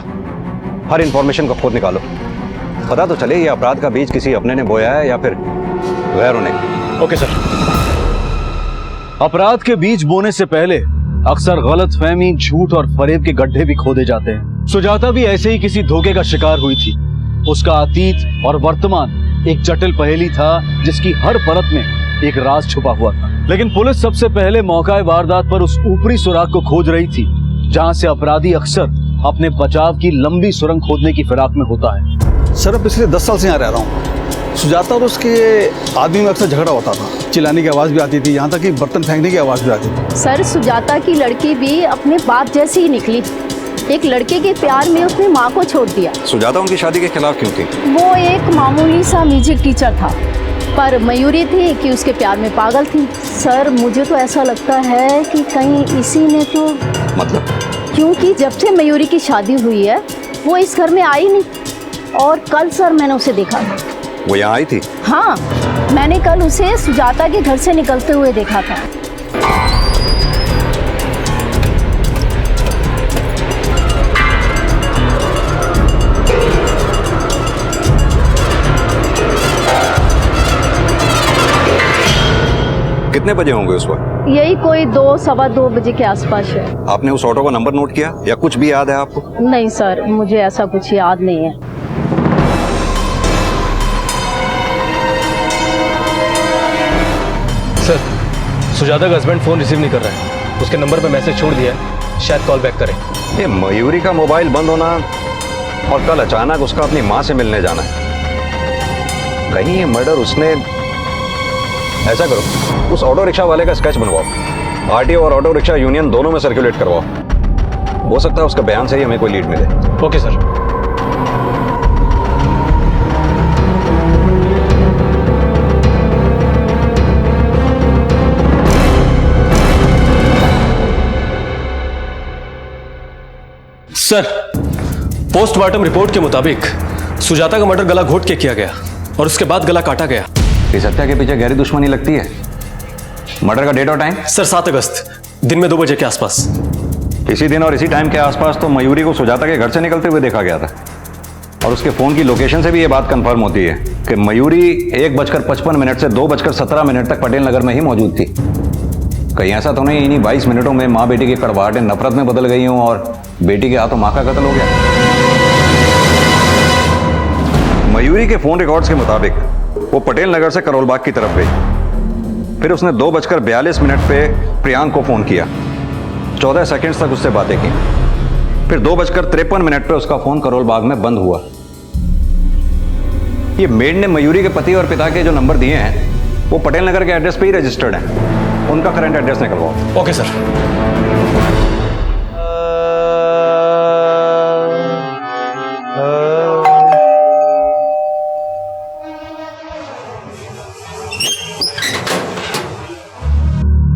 हर इंफॉर्मेशन को खुद निकालो। पता तो चले ये अपराध का बीज किसी अपने ने बोया है या फिर गैरों ने। Okay sir. अपराध के बीज बोने से पहले अक्सर गलतफहमी, झूठ और फरेब के गड्ढे भी खोदे जाते हैं। सुजाता भी ऐसे ही किसी धोखे का शिकार हुई थी। उसका अतीत और वर्तमान एक जटिल पहेली था जिसकी हर परत में एक राज छुपा हुआ था। लेकिन पुलिस सबसे पहले मौका वारदात पर उस ऊपरी सुराग को खोज रही थी जहां से अपराधी अक्सर अपने बचाव की लंबी सुरंग खोदने की फिराक में होता है। सर पिछले 10 साल से यहाँ रह रहा हूँ। सुजाता और उसके आदमी में अक्सर झगड़ा होता था, चिल्लाने की आवाज़ भी आती थी, यहाँ तक कि बर्तन फेंकने की आवाज़ भी आती थी। सर सुजाता की लड़की भी अपने बाप जैसी ही निकली। एक लड़के के प्यार में उसने माँ को छोड़ दिया। सुजाता उनकी शादी के खिलाफ क्यों थी? वो एक मामूली सा म्यूजिक टीचर था, पर मयूरी थी कि उसके प्यार में पागल थी। सर मुझे तो ऐसा लगता है कि कहीं इसी ने तो मतलब? क्योंकि जब से मयूरी की शादी हुई है वो इस घर में आई नहीं। और कल सर मैंने उसे देखा। वो यहाँ आई थी? हाँ, मैंने कल उसे सुजाता के घर से निकलते हुए देखा था। कितने बजे होंगे उस वक्त? यही कोई 2 सवा 2 बजे के आसपास है। आपने उस ऑटो का नंबर नोट किया या कुछ भी याद है आपको? नहीं सर, मुझे ऐसा कुछ याद नहीं है। सर सुजाता का हस्बैंड फोन रिसीव नहीं कर रहा है। उसके नंबर पे मैसेज छोड़ दिया है, शायद कॉल बैक करें। ये मयूरी का मोबाइल बंद होना और कल अचानक उसका अपनी माँ से मिलने जाना है, कहीं ये मर्डर उसने... ऐसा करो, उस ऑटो रिक्शा वाले का स्केच बनवाओ, आरटीओ और ऑटो रिक्शा यूनियन दोनों में सर्कुलेट करवाओ। हो सकता है उसका बयान से ही हमें कोई लीड मिले। Okay sir. Sir postmortem report के मुताबिक सुजाता का मर्डर गला घोट के किया गया और उसके बाद गला काटा गया। इस हत्या के पीछे गहरी दुश्मनी लगती है। मर्डर का डेट और टाइम? सर 7 अगस्त दिन में 2 बजे के आसपास। इसी दिन और इसी टाइम के आसपास तो मयूरी को सुजाता के घर से निकलते हुए देखा गया था और उसके फोन की लोकेशन से भी ये बात कंफर्म होती है कि मयूरी 1:55 से 2:17 तक पटेल नगर में ही मौजूद थी। कहीं ऐसा तो नहीं इन्हीं 22 मिनटों में माँ बेटी की कड़वाहटें नफरत में बदल गई हों और बेटी के हाथों माँ का कत्ल हो गया। मयूरी के फोन रिकॉर्ड्स के मुताबिक वो पटेल नगर से करोल बाग की तरफ गई। फिर उसने 2:42 पे प्रियांक को फोन किया, 14 सेकंड्स तक उससे बातें की। फिर 2:53 पे उसका फोन करोल बाग में बंद हुआ। ये मेड ने मयूरी के पति और पिता के जो नंबर दिए हैं वो पटेल नगर के एड्रेस पे ही रजिस्टर्ड हैं। उनका करंट एड्रेस निकलवाओ। Okay sir.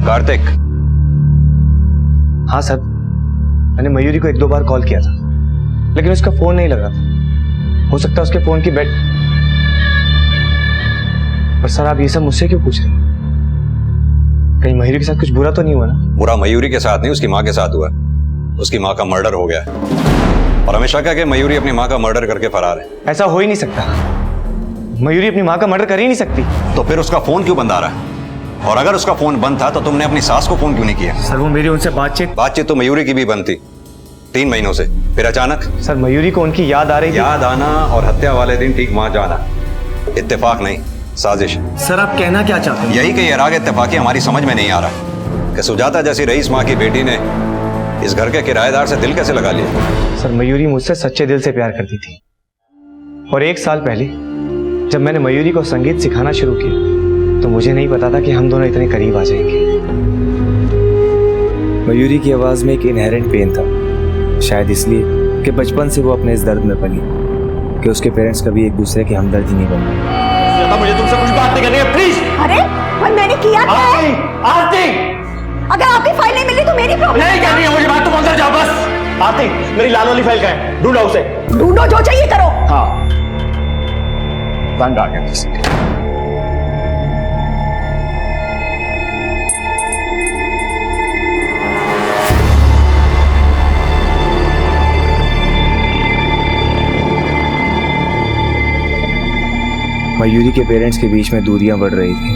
कार्तिक। हाँ सर, मैंने मयूरी को 1-2 बार कॉल किया था लेकिन उसका फोन नहीं लग रहा था। हो सकता है उसके फोन की बैट... पर सर आप ये सब मुझसे क्यों पूछ रहे हैं? कहीं मयूरी के साथ कुछ बुरा तो नहीं हुआ ना? बुरा मयूरी के साथ नहीं, उसकी माँ के साथ हुआ। उसकी माँ का मर्डर हो गया और हमें शक है कि मयूरी अपनी माँ का मर्डर करके फरार है। ऐसा हो ही नहीं सकता। मयूरी अपनी माँ का मर्डर कर ही नहीं सकती। तो फिर उसका फोन क्यों बंद आ रहा है? और अगर उसका फोन बंद था तो तुमने अपनी सास को फोन क्यों नहीं किया? सर वो मेरी उनसे बातचीत तो मयूरी की भी बंद थी 3 महीनों से। फिर अचानक? सर मयूरी को उनकी याद आ रही थी। याद आना और हत्या वाले दिन ठीक वहां जाना इत्तेफाक नहीं, साजिश। सर आप कहना क्या चाहते हैं? यही कि ये राग इत्तेफाकी हमारी समझ में नहीं आ रहा कि सुजाता जैसी रईस माँ की बेटी ने इस घर के किराएदार से दिल कैसे लगा लिया। सर मयूरी मुझसे सच्चे दिल से प्यार करती थी और 1 साल पहले जब मैंने मयूरी को संगीत सिखाना शुरू किया तो मुझे नहीं पता था कि हम दोनों इतने करीब आ जाएंगे। मयूरी की आवाज में एक इनहेरेंट पेन था, शायद इसलिए कि बचपन से वो अपने इस दर्द में पली कि उसके पेरेंट्स कभी एक दूसरे के हमदर्द ही नहीं बने। मुझे तुमसे कुछ बात नहीं करनी है, प्लीज। अरे पर मैंने किया क्या है? आरती, अगर आपकी फाइल नहीं मिली तो मेरी प्रॉब्लम नहीं करनी है मुझे बात, तुम अंदर जाओ बस। आरती मेरी लाल वाली फाइल कहाँ है? ढूंढो उसे। ढूंढो, जो चाहिए करो। हाँ रंग आ गया। मयूरी के पेरेंट्स के बीच में दूरियां बढ़ रही थी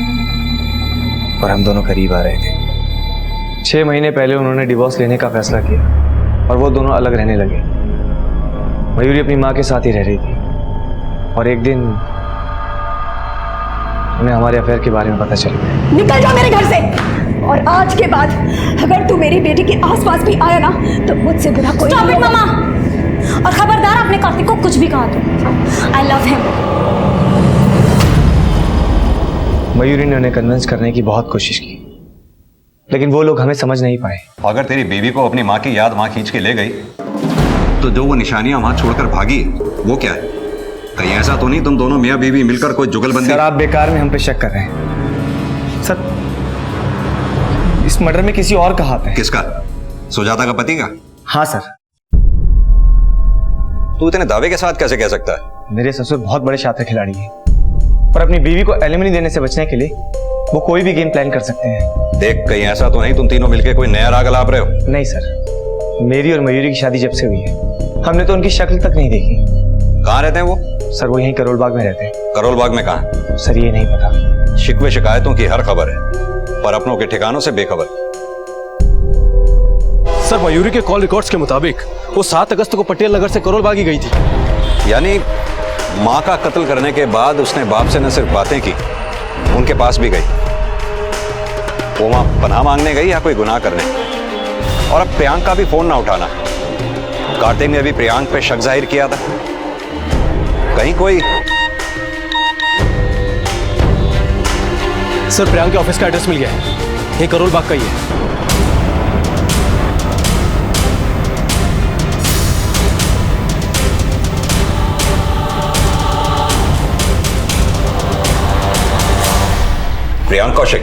और हम दोनों करीब आ रहे थे। 6 महीने पहले उन्होंने डिवोर्स लेने का फैसला किया और वो दोनों अलग रहने लगे। मयूरी अपनी माँ के साथ ही रह रही थी और एक दिन उन्हें हमारे अफेयर के बारे में पता चल गया। निकल जा मेरे घर से, और आज के बाद अगर तू मेरी बेटी के आसपास भी आया ना तो मुझसे बुरा कोई नहीं होगा। मामा, और खबरदार अपने कार्तिक को कुछ भी कहा तो। I love him. मयूरी ने उन्हें कन्विंस करने की बहुत कोशिश की, लेकिन वो लोग हमें समझ नहीं पाए। अगर तेरी बीवी को अपनी माँ की याद वहां खींच के ले गई तो जो वो निशानियां वहां छोड़कर भागी वो क्या है? कहीं ऐसा तो नहीं तुम दोनों मियाँ बीवी मिलकर कोई जुगलबंदी? सर, आप बेकार में हम पे शक कर रहे हैं। सर, इस मर्डर में किसी और का हाथ है। किसका? सुजाता का पति का? हाँ सर। तू इतने दावे के साथ कैसे कह सकता है? मेरे ससुर बहुत बड़े शातिर खिलाड़ी हैं, पर अपनी बीवी को एलिमनी देने से बचने के लिए वो कोई भी गेम प्लान कर सकते हैं। देख, कहीं ऐसा तो नहीं तुम तीनों मिलकर कोई नया राग अलाप रहे हो? नहीं सर, मेरी और मयूरी की शादी जब से हुई है हमने तो उनकी शक्ल तक नहीं देखी। कहाँ रहते हैं वो? सर, वो यहीं करोल बाग में रहते हैं। करोल बाग में कहाँ? सर, ये नहीं पता। शिकवे शिकायतों की हर खबर है, पर अपनों के ठिकानों से बेखबर। सर, मयूरी के कॉल रिकॉर्ड्स के मुताबिक वो 7 अगस्त को पटेल नगर से करोल बाग ही गई थी। यानी माँ का कत्ल करने के बाद उसने बाप से न सिर्फ बातें की, उनके पास भी गई। वो वहां पनाह मांगने गई या कोई गुनाह करने? और अब प्रियांक का भी फोन ना उठाना। कार्तिक ने भी प्रियांक पे शक जाहिर किया था। कहीं कोई? सर, प्रियांक के ऑफिस का एड्रेस मिल गया है, ये करोल बाग का ही है। प्रियांक कौशिक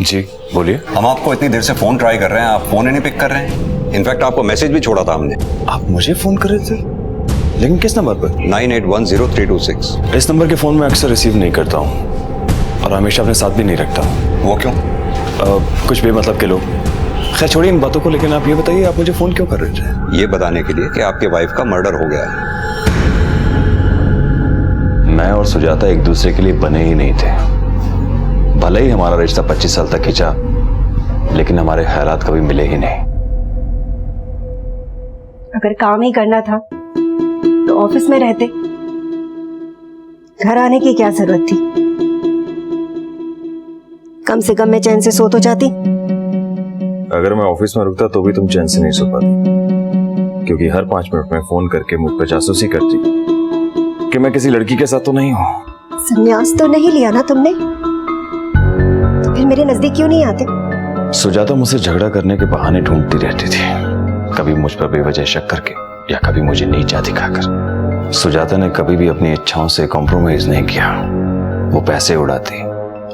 जी बोलिए। हम आपको इतनी देर से फोन ट्राई कर रहे हैं, आप फोन ही नहीं पिक कर रहे हैं। इनफैक्ट आपको मैसेज भी छोड़ा था हमने। आप मुझे फोन कर रहे थे, लेकिन किस नंबर पर? 98103226। इस नंबर के फोन मैं अक्सर रिसीव नहीं करता हूँ और हमेशा अपने साथ भी नहीं रखता हूँ। वो क्यों? कुछ बेमतलब के लोग। खैर छोड़िए इन बातों को, लेकिन आप ये बताइए आप मुझे फोन क्यों कर रहे थे? ये बताने के लिए कि आपके वाइफ का मर्डर हो गया है। मैं और सुजाता एक दूसरे के लिए बने ही नहीं थे। भले ही हमारा रिश्ता 25 साल तक खिंचा, लेकिन हमारे ख्यालात कभी मिले ही नहीं। अगर काम ही करना था तो ऑफिस में रहते, घर आने की क्या जरूरत थी? कम से कम मैं चैन से सो तो जाती। अगर मैं ऑफिस में रुकता तो भी तुम चैन से नहीं सो पाती, क्योंकि हर 5 मिनट में फोन करके मुझ पर जासूसी करती कि मैं किसी लड़की के साथ तो नहीं हूँ। संन्यास तो नहीं लिया ना तुमने, तो फिर मेरे नजदीक क्यों नहीं आते? सुजाता मुझसे झगड़ा करने के बहाने ढूंढती रहती थी, कभी मुझ पर बेवजह शक करके या कभी मुझे नीचा दिखाकर। सुजाता ने कभी भी अपनी इच्छाओं से कॉम्प्रोमाइज नहीं किया। वो पैसे उड़ाती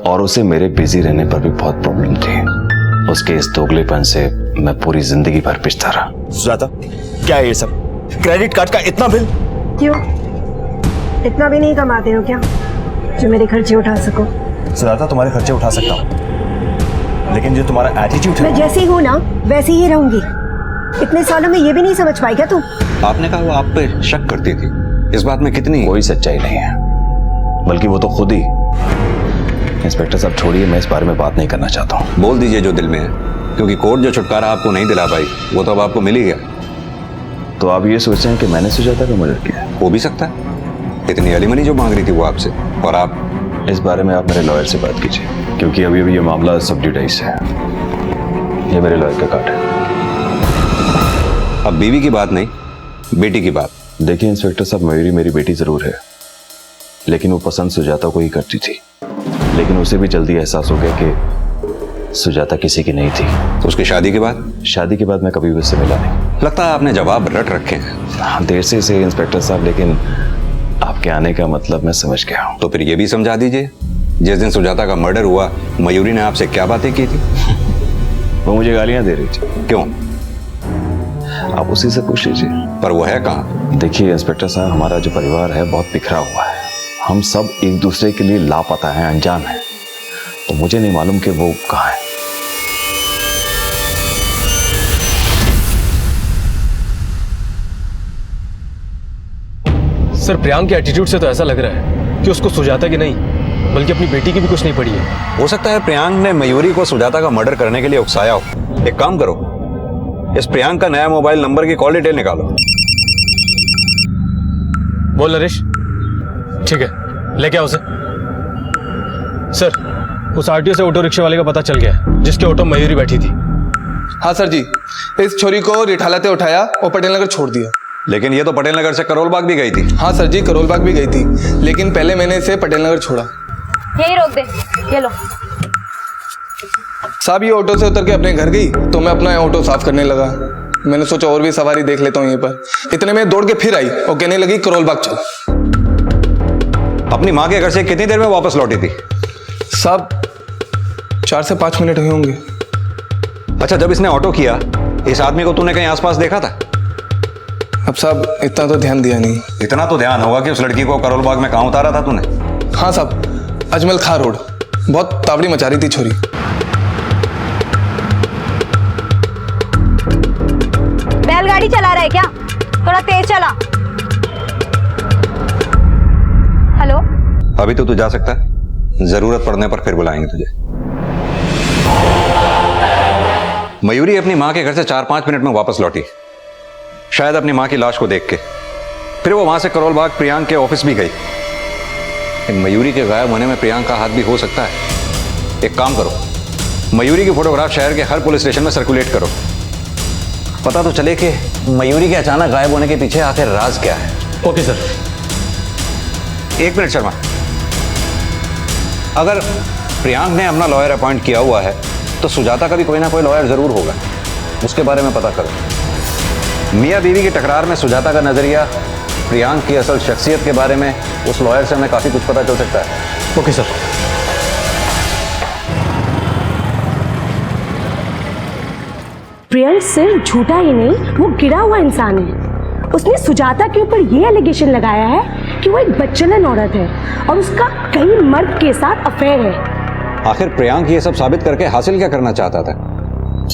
और उसे मेरे बिजी रहने पर भी बहुत प्रॉब्लम थी। उसके इस दोगलेपन से मैं पूरी जिंदगी भर पिछता रहा। सुजाता, क्या है ये सब? क्रेडिट कार्ड का इतना बिल? क्यों, इतना भी नहीं कमाते हो क्या जो मेरे खर्चे उठा सको? सुजाता, तुम्हारे खर्चे उठा सकता हूँ, लेकिन जो तुम्हारा एटीट्यूड है। मैं जैसी हूँ ना वैसी ही रहूंगी। इतने सालों में ये भी नहीं समझ पाई क्या तुम? आपने कहा वो आप पे शक करती थी, इस बात में कितनी? कोई सच्चाई नहीं है, बल्कि वो तो खुद ही। इंस्पेक्टर साहब छोड़िए, मैं इस बारे में बात नहीं करना चाहता हूँ। बोल दीजिए जो दिल में है, क्योंकि कोर्ट जो छुटकारा आपको नहीं दिला पाई वो तो अब आपको मिल ही गया। तो आप ये सोच रहे हैं कि मैंने सुजाता का मर्डर किया? हो भी सकता है, इतनी एलिमनी जो मांग रही थी वो आपसे। और आप इस बारे में आप मेरे लॉयर से बात कीजिए, क्योंकि अभी अभी ये मामला सब जुडाइस है। ये मेरे लॉयर का कार्ड है। अब बीवी की बात नहीं, बेटी की बात। देखिए इंस्पेक्टर साहब, मयूरी मेरी बेटी जरूर है, लेकिन वो पसंद सुजाता को ही करती थी। लेकिन उसे भी जल्दी एहसास हो गया कि सुजाता किसी की नहीं थी। तो उसकी शादी के बाद? शादी के बाद मैं कभी भी उससे मिला नहीं। लगता है आपने जवाब रट रखे हैं। देर से सही इंस्पेक्टर साहब, लेकिन आपके आने का मतलब मैं समझ गया हूँ। तो फिर ये भी समझा दीजिए, जिस दिन सुजाता का मर्डर हुआ मयूरी ने आपसे क्या बातें की थी? वो मुझे गालियां दे रही थी। क्यों? आप उसी से पूछ लीजिए। पर वो है कहाँ? देखिए इंस्पेक्टर साहब, हमारा जो परिवार है बहुत बिखरा हुआ है। हम सब एक दूसरे के लिए लापता हैं, अनजान हैं। तो मुझे नहीं मालूम कि वो कहाँ है। सर, प्रियांक के एटीट्यूड से तो ऐसा लग रहा है कि उसको सुजाता की नहीं बल्कि अपनी बेटी की भी कुछ नहीं पड़ी है। हो सकता है प्रियांक ने मयूरी को सुजाता का मर्डर करने के लिए उकसाया हो। एक काम करो, इस प्रियांक का नया मोबाइल नंबर की कॉल डिटेल निकालो। बोल नरेश। ठीक है, लेके आओ उसे। सर, उस आरटीओ से ऑटो रिक्शा वाले का पता चल गया है, जिसके ऑटो मयूरी बैठी थी। हाँ सर जी, इस छोरी को रिठालाते उठाया और पटेल नगर छोड़ दिया। लेकिन ये तो पटेल नगर से करोल बाग भी गई थी। हाँ सर जी, करोल बाग भी गई थी, लेकिन पहले मैंने इसे पटेल नगर छोड़ा। यही रोक दे, ये लो। साहब ये ऑटो से उतर के अपने घर गई तो मैं अपना ऑटो साफ करने लगा। मैंने सोचा और भी सवारी देख लेता हूँ यहीं पर। इतने में दौड़ के फिर आई और कहने लगी करोल बाग चल। अपनी माँ के घर से कितनी देर में वापस लौटी थी? साहब 4 से 5 मिनट हुए होंगे। अच्छा, जब इसने ऑटो किया, इस आदमी को तूने कहीं आसपास देखा था? अब साहब इतना तो ध्यान दिया नहीं। इतना तो ध्यान होगा कि उस लड़की को करोल बाग में कहाँ उतारा था तूने? हाँ साहब, अजमल खां रोड। बहुत तावड़ी मचा रही थी छोरी। बैलगाड़ी चला रहा है क्या? थोड़ा तेज चला। हेलो, अभी तो तू जा सकता है, जरूरत पड़ने पर फिर बुलाएंगे तुझे। मयूरी अपनी माँ के घर से 4-5 मिनट में वापस लौटी, शायद अपनी माँ की लाश को देख के। फिर वो वहां से करोल बाग प्रियांक के ऑफिस भी गई। इन मयूरी के गायब होने में प्रियांक का हाथ भी हो सकता है। एक काम करो, मयूरी की फोटोग्राफ शहर के हर पुलिस स्टेशन में सर्कुलेट करो, पता तो चले कि मयूरी के अचानक गायब होने के पीछे आखिर राज क्या है। Okay sir. 1 मिनट शर्मा, अगर प्रियांक ने अपना लॉयर अपॉइंट किया हुआ है तो सुजाता का भी कोई ना कोई लॉयर जरूर होगा, उसके बारे में पता करो। मियाँ बीवी की टकरार में सुजाता का नजरिया, प्रियांक की असल शख्सियत के बारे में उस लॉयर से हमें काफी कुछ पता चल सकता है। Okay sir. प्रियांक सिर्फ झूठा ही नहीं, वो गिरा हुआ इंसान है। उसने सुजाता के ऊपर ये एलिगेशन लगाया है कि वो एक बच्चलन औरत है और उसका कई मर्द के साथ अफेयर है। आखिर प्रियांक ये सब साबित करके हासिल क्या करना चाहता था?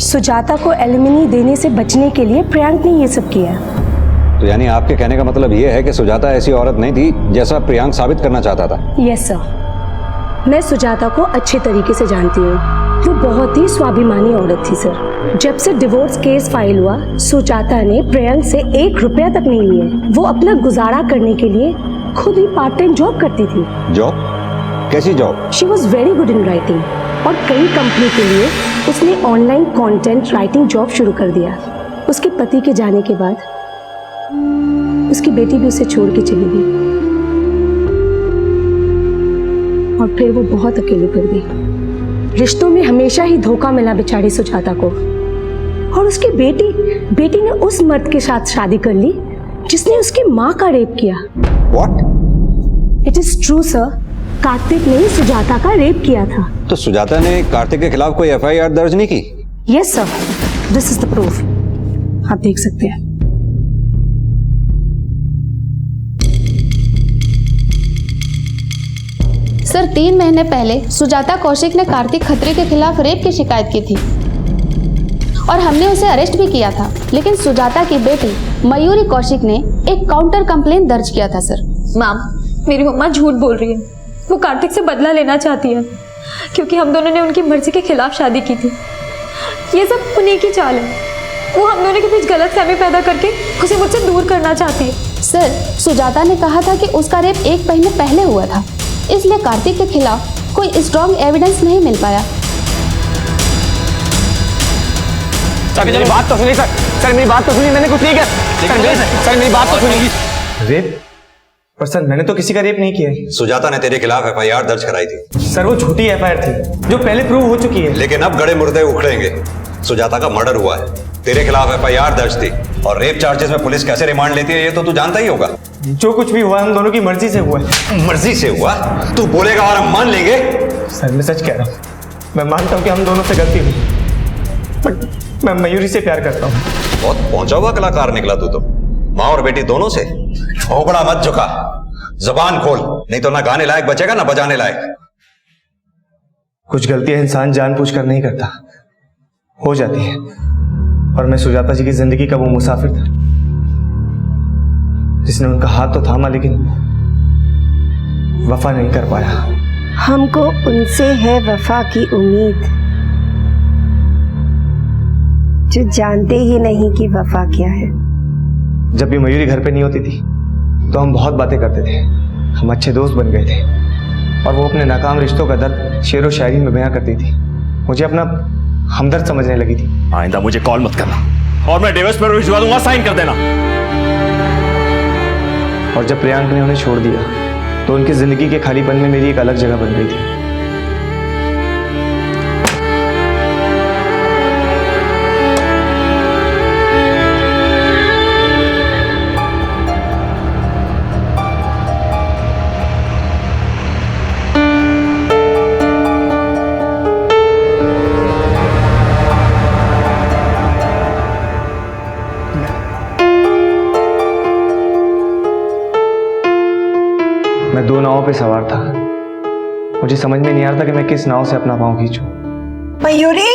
सुजाता को एलिमिनी देने से बचने के लिए प्रियांक ने ये सब किया। तो यानी आपके कहने का मतलब ये है कि सुजाता ऐसी औरत नहीं थी जैसा प्रियांक साबित करना चाहता था? यस सर, मैं सुजाता को अच्छे तरीके से जानती हूँ। वो बहुत ही स्वाभिमानी औरत थी सर। जब से डिवोर्स केस फाइल हुआ, सुजाता ने प्रियांक से 1 रुपया तक नहीं लिए। वो अपना गुजारा करने के लिए खुद ही पार्ट टाइम जॉब करती थी। जॉब? कैसी job? She was very good in writing और कई कंपनी के लिए उसने ऑनलाइन कंटेंट राइटिंग जॉब शुरू कर दिया। उसके पति के जाने के बाद उसकी बेटी भी उसे छोड़ के चली गई और फिर वो बहुत अकेली पड़ गई। रिश्तों में हमेशा ही धोखा मिला बेचारी सुजाता को। और उसकी बेटी ने उस मर्द के साथ शादी कर ली जिसने उसकी माँ का रेप किया। What? It is true sir, Kartik ने सुजाता का रेप किया था। तो सुजाता ने कार्तिक के खिलाफ कोई FIR दर्ज नहीं की? Yes sir, this is the proof, आप देख सकते हैं। सर 3 महीने पहले सुजाता कौशिक ने कार्तिक खत्री के खिलाफ रेप की शिकायत की थी और हमने उसे अरेस्ट भी किया था। लेकिन सुजाता की बेटी मयूरी कौशिक ने एक काउंटर कंप्लेंट दर्ज किया था सर। मैम, मेरी मम्मा झूठ बोल रही है। वो कार्तिक से बदला लेना चाहती है क्योंकि हम दोनों ने उनकी मर्जी के खिलाफ शादी की थी। ये सब उन्हीं की चाल है। वो हम दोनों के बीच गलतफहमी पैदा करके उसे मुझसे दूर करना चाहती है। सर सुजाता ने कहा था कि उसका रेप 1 महीने पहले हुआ था, इसलिए कार्तिक के खिलाफ कोई स्ट्रॉन्ग एविडेंस नहीं मिल पाया। सर मेरी बात तो सुनिए। सर मेरी बात तो सुनिए, मैंने कुछ नहीं किया। सर मेरी बात तो सुनिए। रेप? पर सर मैंने तो किसी का रेप नहीं किया है। सुजाता ने तेरे खिलाफ FIR दर्ज कराई थी। सर वो झूठी FIR थी जो पहले प्रूव हो चुकी है। लेकिन अब गड़े मुर्दे उखड़ेंगे। सुजाता का मर्डर हुआ है, तेरे खिलाफ FIR दर्ज थी और रेप चार्जेस में पुलिस कैसे रिमांड लेती है ये तो तू जानता ही होगा। जो कुछ भी हुआ हम दोनों की मर्जी से हुआ है। मर्जी से हुआ? तू बोलेगा और हम मान लेंगे? सर मैं सच कह रहा हूँ, मैं मानता हूँ कि हम दोनों से गलती हुई, बट मैं मयूरी से प्यार करता हूँ। बहुत पहुंचा हुआ कलाकार निकला तू तो, माँ और बेटी दोनों से। खोपड़ा मत झुका, जबान खोल, नहीं तो ना गाने लायक बचेगा ना बजाने लायक। कुछ गलतियां इंसान जानबूझकर नहीं करता, हो जाती है। और मैं सुजाता जी की जिंदगी का वो मुसाफिर था जिसने उनका हाथ तो थामा लेकिन वफा नहीं कर पाया। हमको उनसे है वफा की उम्मीद, जो जानते ही नहीं कि वफा क्या है। जब भी मयूरी घर पे नहीं होती थी तो हम बहुत बातें करते थे, हम अच्छे दोस्त बन गए थे और वो अपने नाकाम रिश्तों का दर्द शेर व शायरी में बयां करती थी, मुझे अपना हमदर्द समझने लगी थी। आइंदा मुझे कॉल मत करना और मैं डिवोर्स पेपर भिजवा दूंगा, साइन कर देना। और जब प्रियांक ने उन्हें छोड़ दिया तो उनकी जिंदगी के खालीपन में मेरी एक अलग जगह बन गई थी। मैं दो नावों पे सवार था, मुझे समझ में नहीं आ रहा था कि मैं किस नाव से अपना पांव खींचूं। मयूरी,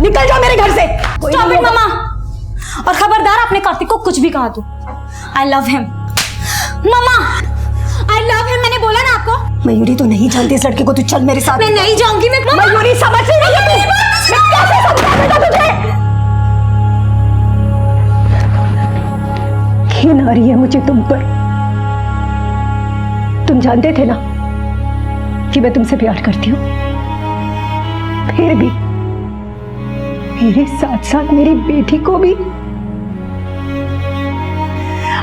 निकल जाओ मेरे घर से। स्टॉप इट मामा। और खबरदार आपने कार्तिक को कुछ भी कहा तो I love him mama, I love him. मैंने बोला ना आपको। मयूरी तो नहीं जानती इस लड़के को, तू चल मेरे साथ। मैं नहीं जाऊंगी। मैं मयूरी समझ नहीं रही है तू। मैं कैसे समझाऊंगा तुझे? घिन आ रही है मुझे तुम पर। तुम जानते थे ना कि मैं तुमसे प्यार करती हूँ, फिर भी मेरे साथ साथ मेरी बेटी को भी।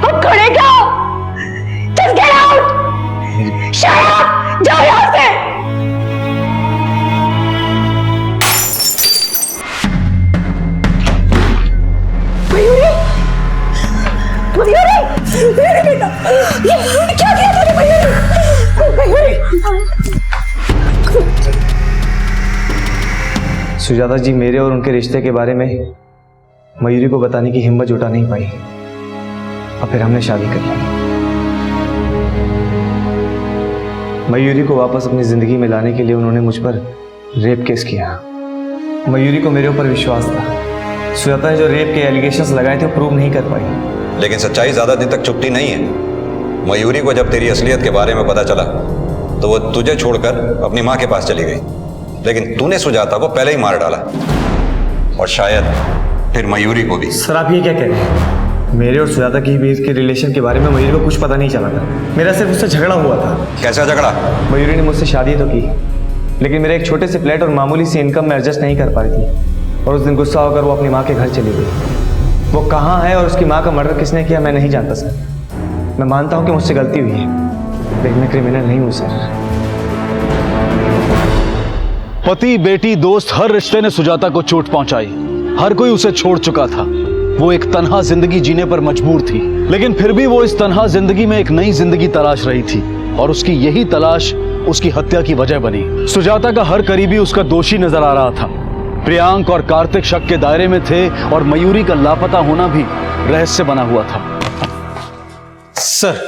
अब खड़े जाओ, just get out, shut up, जाओ यहाँ से। मयूरी, मयूरी, मेरे बेटा, ये क्या किया तूने मयूरी? सुजाता जी मेरे और उनके रिश्ते के बारे में मयूरी को बताने की हिम्मत जुटा नहीं पाई और फिर हमने शादी कर ली। मयूरी को वापस अपनी जिंदगी में लाने के लिए उन्होंने मुझ पर रेप केस किया। मयूरी को मेरे ऊपर विश्वास था। सुजाता ने जो रेप के एलिगेशंस लगाए थे वो प्रूव नहीं कर पाई। लेकिन सच्चाई ज्यादा दिन तक छुपती नहीं है। मयूरी को जब तेरी असलियत के बारे में पता चला तो वो तुझे छोड़कर अपनी माँ के पास चली गई, लेकिन तूने सुजाता को पहले ही मार डाला और शायद फिर मयूरी को भी। सर आप ये क्या कह रहे हैं? मेरे और सुजाता की बीच के रिलेशन के बारे में मयूरी को कुछ पता नहीं चला था। मेरा सिर्फ उससे झगड़ा हुआ था। कैसा झगड़ा? मयूरी ने मुझसे शादी तो की, लेकिन मेरे एक छोटे से फ्लैट और मामूली सी इनकम में एडजस्ट नहीं कर पा रही थी और उस दिन गुस्सा होकर वो अपनी माँ के घर चली गई। वो कहाँ है और उसकी माँ का मर्डर किसने किया मैं नहीं जानता सर। मैं मानता हूँ कि मुझसे गलती हुई है, लेकिन मैं क्रिमिनल नहीं हूँ सर। पति, बेटी, दोस्त, हर रिश्ते ने सुजाता को चोट पहुंचाई। हर कोई उसे छोड़ चुका था। वो एक तन्हा जिंदगी जीने पर मजबूर थी, लेकिन फिर भी वो इस तन्हा जिंदगी में एक नई जिंदगी तलाश रही थी और उसकी यही तलाश उसकी हत्या की वजह बनी। सुजाता का हर करीबी उसका दोषी नजर आ रहा था। प्रियांक और कार्तिक शक के दायरे में थे और मयूरी का लापता होना भी रहस्य बना हुआ था। सर,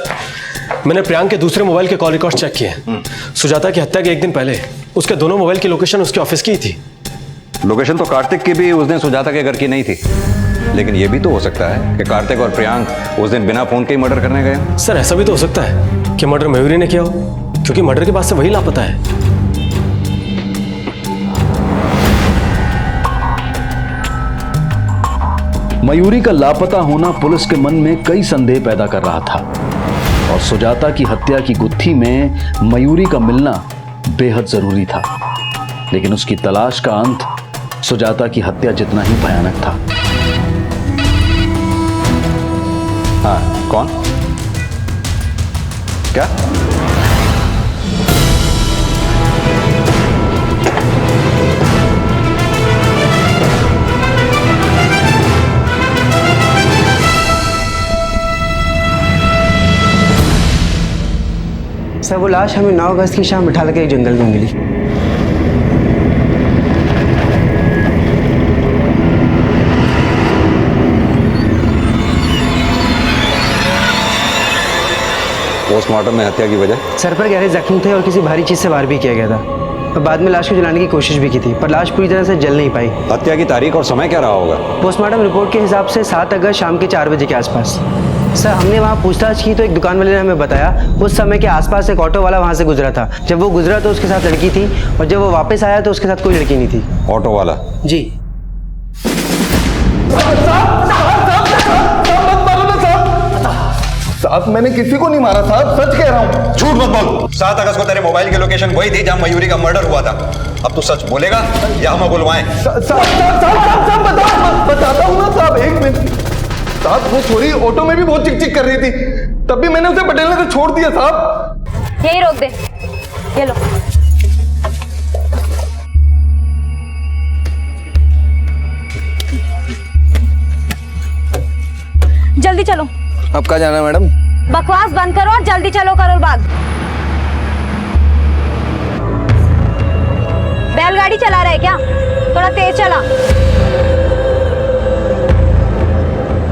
मैंने प्रियांक के दूसरे मोबाइल के कॉल रिकॉर्ड चेक किए। सुजाता की हत्या के एक दिन पहले उसके दोनों मोबाइल की लोकेशन उसके ऑफिस की ही थी। लोकेशन तो कार्तिक की भी उस दिन सुजाता के घर की नहीं थी, लेकिन यह भी तो हो सकता है कि कार्तिक और प्रियांक उस दिन बिना फोन के ही मर्डर करने गए। सर ऐसा भी तो हो सकता है कि मर्डर मयूरी ने किया हो, क्योंकि मर्डर के बाद से वही लापता है। मयूरी का लापता होना पुलिस के मन में कई संदेह पैदा कर रहा था और सुजाता की हत्या की गुत्थी में मयूरी का मिलना बेहद जरूरी था, लेकिन उसकी तलाश का अंत सुजाता की हत्या जितना ही भयानक था। हाँ, कौन? क्या? सर वो लाश हमें 9 अगस्त की शाम बिठा लगे एक जंगल में मिली। पोस्टमार्टम में हत्या की वजह? सर पर गहरे जख्म थे और किसी भारी चीज से वार भी किया गया था और बाद में लाश को जलाने की कोशिश भी की थी, पर लाश पूरी तरह से जल नहीं पाई। हत्या की तारीख और समय क्या रहा होगा? पोस्टमार्टम रिपोर्ट के हिसाब से 7 अगस्त शाम के 4 बजे के आसपास। सर हमने वहाँ पूछताछ की तो एक दुकान वाले ने हमें बताया उस समय के आसपास एक ऑटो वाला वहाँ से गुजरा था। जब वो गुजरा तो उसके साथ लड़की थी और जब वो वापस आया तो उसके साथ कोई लड़की नहीं थी। ऑटो वाला? जी। साहब मैंने किसी को नहीं मारा साहब, सच कह रहा हूँ। झूठ मत बोल। 7 अगस्त को तेरे मोबाइल की लोकेशन वही थी जहां मयूरी का मर्डर हुआ था। अब तू सच बोलेगा या हम बुलवाएं? बताता हूँ ना साहब, 1 मिनट। साहब वो छोरी ऑटो में भी बहुत चिक चिक कर रही थी, तब भी मैंने उसे पटेल ने छोड़ दिया साहब। यही रोक दे, ये लो। जल्दी चलो। अब कहाँ जाना है मैडम? बकवास बंद करो और जल्दी चलो करोल बाग। बैलगाड़ी चला रहा है क्या? थोड़ा तेज चला।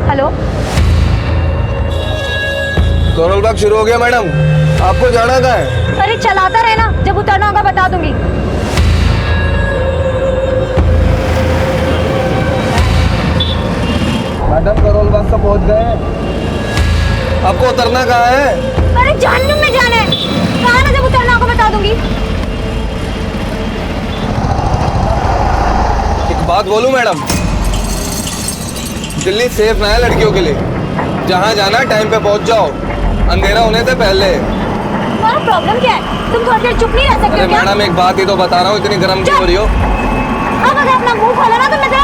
हेलो, करोल बाग शुरू हो गया मैडम, आपको जाना कहाँ है? अरे चलाता रहना, जब उतरना होगा बता दूंगी। मैडम करोल बाग तक पहुंच गए, आपको उतरना कहाँ है? अरे जहन्नुम में जाना है, कहाँ ना, जब उतरना होगा बता दूंगी। एक बात बोलूं मैडम, दिल्ली सेफ ना है लड़कियों के लिए। जहाँ जाना टाइम पे पहुंच जाओ, अंधेरा होने से पहले। तुम्हारा प्रॉब्लम क्या है? तुम थोड़ी देर चुप नहीं रह सकते हो क्या? मैडम एक बात ही तो बता रहा हूँ, इतनी गर्म क्यों हो रही हो? अब अगर अपना मुंह खोला ना तो मैं तेरा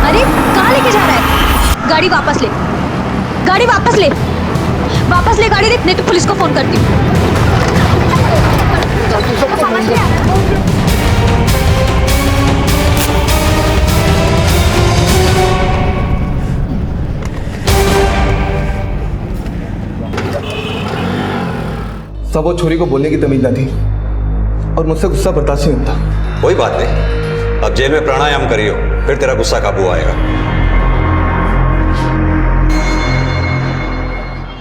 अरे कहाँ लेके जा रहा है? गाड़ी वापस ले, गाड़ी वापस ले, वापस ले गाड़ी, नहीं तो पुलिस को फोन करती हूँ। समझ नहीं आ रहा। सब वो छोरी को बोलने की तमीज ना थी और मुझसे गुस्सा बर्दाश्त नहीं होता। कोई बात नहीं, अब जेल में प्राणायाम करियो, फिर तेरा गुस्सा काबू आएगा।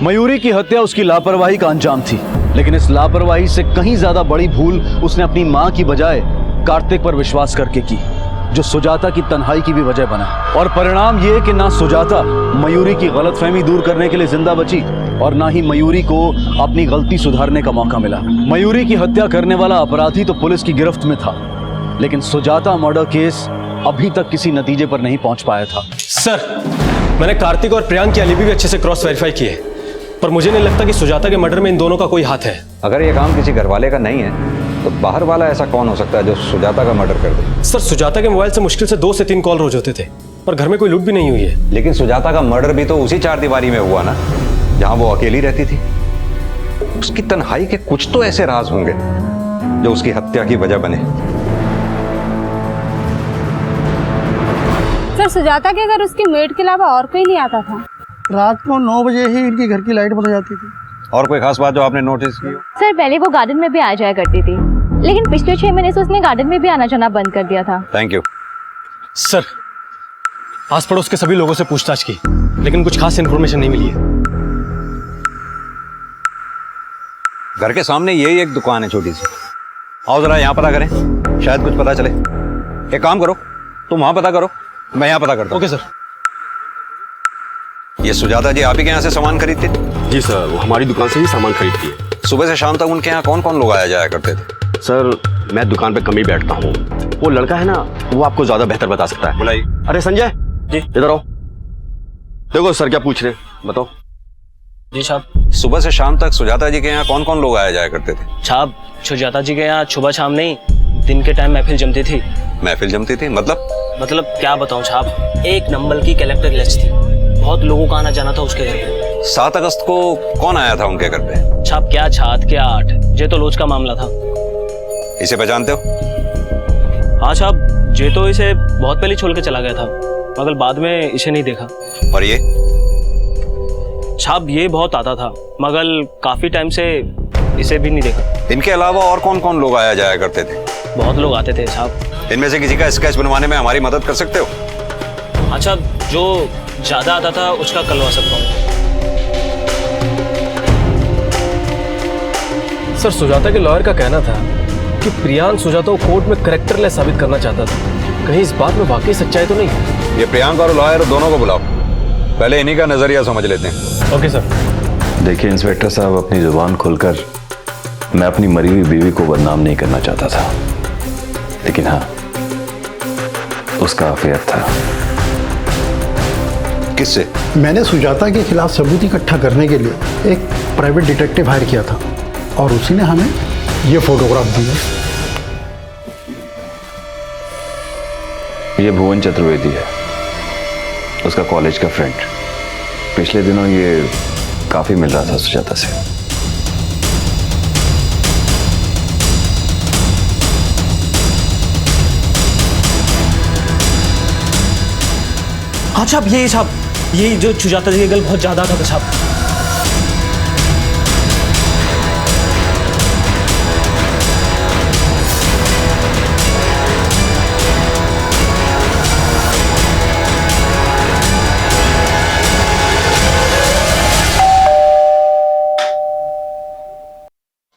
मयूरी की हत्या उसकी लापरवाही का अंजाम थी, लेकिन इस लापरवाही से कहीं ज्यादा बड़ी भूल उसने अपनी मां की बजाय कार्तिक पर विश्वास करके की, जो सुजाता की तन्हाई की भी वजह बना। और परिणाम ये कि ना सुजाता मयूरी की गलतफहमी दूर करने के लिए जिंदा बची और ना ही मयूरी को अपनी गलती सुधारने का मौका मिला। मयूरी की हत्या करने वाला अपराधी तो पुलिस की गिरफ्त में था, लेकिन सुजाता मर्डर केस अभी तक किसी नतीजे पर नहीं पहुंच पाया था। सर, मैंने कार्तिक और प्रियांक की एलिबी भी अच्छे से क्रॉस वेरीफाई किए, पर मुझे नहीं लगता कि सुजाता के मर्डर में इन दोनों का कोई हाथ है। अगर ये काम किसी घरवाले का नहीं है तो बाहर वाला ऐसा कौन हो सकता है जो सुजाता का मर्डर कर दे? सर, सुजाता के मोबाइल से मुश्किल से 2 से 3 कॉल रोज होते थे, पर घर में कोई लूट भी नहीं हुई है। लेकिन सुजाता का मर्डर भी तो उसी 4 दीवारी में हुआ ना, जहां वो अकेली रहती थी। उसकी तन्हाई के कुछ तो ऐसे राज होंगे जो उसकी हत्या की वजह बने। सर, सुजाता के घर उसकी मेड के अलावा और कोई नहीं आता था। रात को 9 बजे ही इनकी घर की लाइट बंद हो जाती थी। और कोई खास बात जो आपने नोटिस की हो? सर, पहले वो गार्डन में भी आ जाया करती थी, लेकिन पिछले 6 महीने से उसने गार्डन में भी आना जाना बंद कर दिया था। Thank you. सर, आस पड़ोस के सभी लोगों से पूछताछ की, लेकिन कुछ खास इन्फॉर्मेशन नहीं मिली है। घर के सामने यही एक दुकान है छोटी सी, आओ जरा यहाँ पता करें, शायद कुछ पता चले। एक काम करो, तुम वहां पता करो, मैं यहाँ पता करता हूँ। Okay sir. ये सुजाता जी आप ही के यहाँ से सामान खरीदते थे? जी सर, वो हमारी दुकान से ही सामान खरीदती है। सुबह से शाम तक उनके यहाँ कौन कौन लोग आया जाया करते थे? सर, मैं दुकान पे कम ही बैठता हूँ, वो लड़का है ना, वो आपको ज्यादा बेहतर बता सकता है। बुलाइए। अरे संजय जी, इधर आओ। देखो सर क्या पूछ रहे, बताओ। जी साहब। सुबह से शाम तक सुजाता जी के यहाँ कौन कौन लोग आया जाया करते थे? साहब, सुजाता जी के यहाँ सुबह शाम नहीं, दिन के टाइम महफिल जमती थी। महफिल जमती थी? मतलब क्या बताऊं साहब, 1 नंबर की कलेक्टर लिस्ट थी, बहुत लोगों का आना जाना था उसके घर पे। 7 अगस्त को कौन आया था उनके घर पे? साहब क्या 7 क्या 8, ये तो लोच का मामला था। इसे पहचानते हो? हाँ साहब, ये तो इसे बहुत पहले छोड़ के चला गया था, मगर बाद में इसे नहीं देखा। और ये? साहब ये बहुत आता था, मगर काफी टाइम से इसे भी नहीं देखा। इनके अलावा और कौन कौन लोग आया जाया करते थे? बहुत लोग आते थे साहब। इनमें से किसी का स्केच बनवाने में हमारी मदद कर सकते हो? अच्छा, जो ज्यादा आता था उसका करवा सकता हूँ। सर, सुजाता के लॉयर का कहना था कि प्रियांक सुजाता को कोर्ट में करेक्टरलेस साबित करना चाहता था। कहीं इस बात में वाकई सच्चाई तो नहीं है? ये प्रियांक और लॉयर दोनों को बुलाओ, पहले इन्हीं का नजरिया समझ लेते हैं। Okay sir. देखिए इंस्पेक्टर साहब, अपनी जुबान खोलकर मैं अपनी मरी हुई बीवी को बदनाम नहीं करना चाहता था, लेकिन हाँ, उसका अफेयर था। किससे? मैंने सुजाता के खिलाफ सबूत इकट्ठा करने के लिए एक प्राइवेट डिटेक्टिव हायर किया था और उसी ने हमें ये फोटोग्राफ दिए। ये भुवन चतुर्वेदी है, उसका कॉलेज का फ्रेंड। पिछले दिनों ये काफी मिल रहा था सुजाता से। हाँ साहब, ये जो सुजाता जी की गल बहुत ज्यादा था साहब।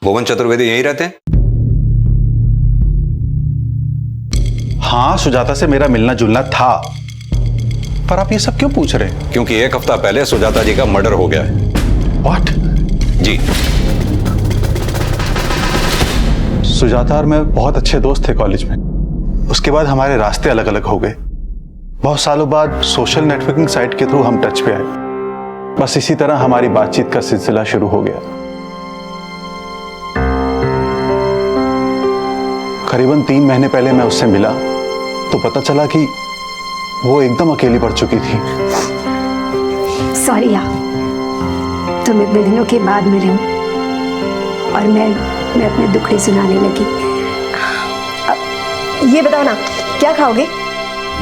भुवन चतुर्वेदी यहीं रहते हैं? हाँ, सुजाता से मेरा मिलना जुलना था, पर आप ये सब क्यों पूछ रहे हैं? क्योंकि एक हफ्ता पहले सुजाता जी का मर्डर हो गया है। व्हाट? जी। सुजाता और मैं बहुत अच्छे दोस्त थे कॉलेज में। उसके बाद हमारे रास्ते अलग अलग हो गए। बहुत सालों बाद सोशल नेटवर्किंग साइट के थ्रू हम टच पे आए। बस इसी तरह हमारी बातचीत का सिलसिला शुरू हो गया। करीबन 3 महीने पहले मैं उससे मिला तो पता चला कि वो एकदम अकेली पड़ चुकी थी। सॉरी यार, तुम इतने दिनों के बाद मिले हो और मैं अपने दुखड़े सुनाने लगी। अब ये बताओ ना, क्या खाओगे?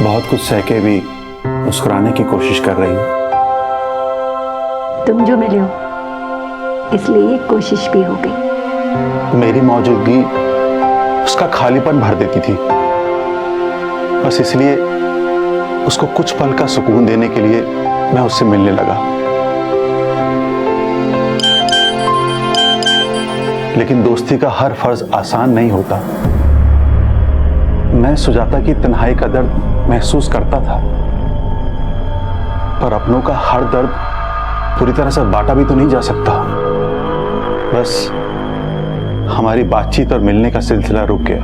बहुत कुछ सह के भी मुस्कुराने की कोशिश कर रही हूँ। तुम जो मिले हो इसलिए ये कोशिश भी हो गई। मेरी मौजूदगी उसका खालीपन भर देती थी, बस इसलिए उसको कुछ पल का सुकून देने के लिए मैं उससे मिलने लगा। लेकिन दोस्ती का हर फर्ज आसान नहीं होता। मैं सुजाता की तन्हाई का दर्द महसूस करता था, पर अपनों का हर दर्द पूरी तरह से बांटा भी तो नहीं जा सकता। बस हमारी बातचीत और मिलने का सिलसिला रुक गया।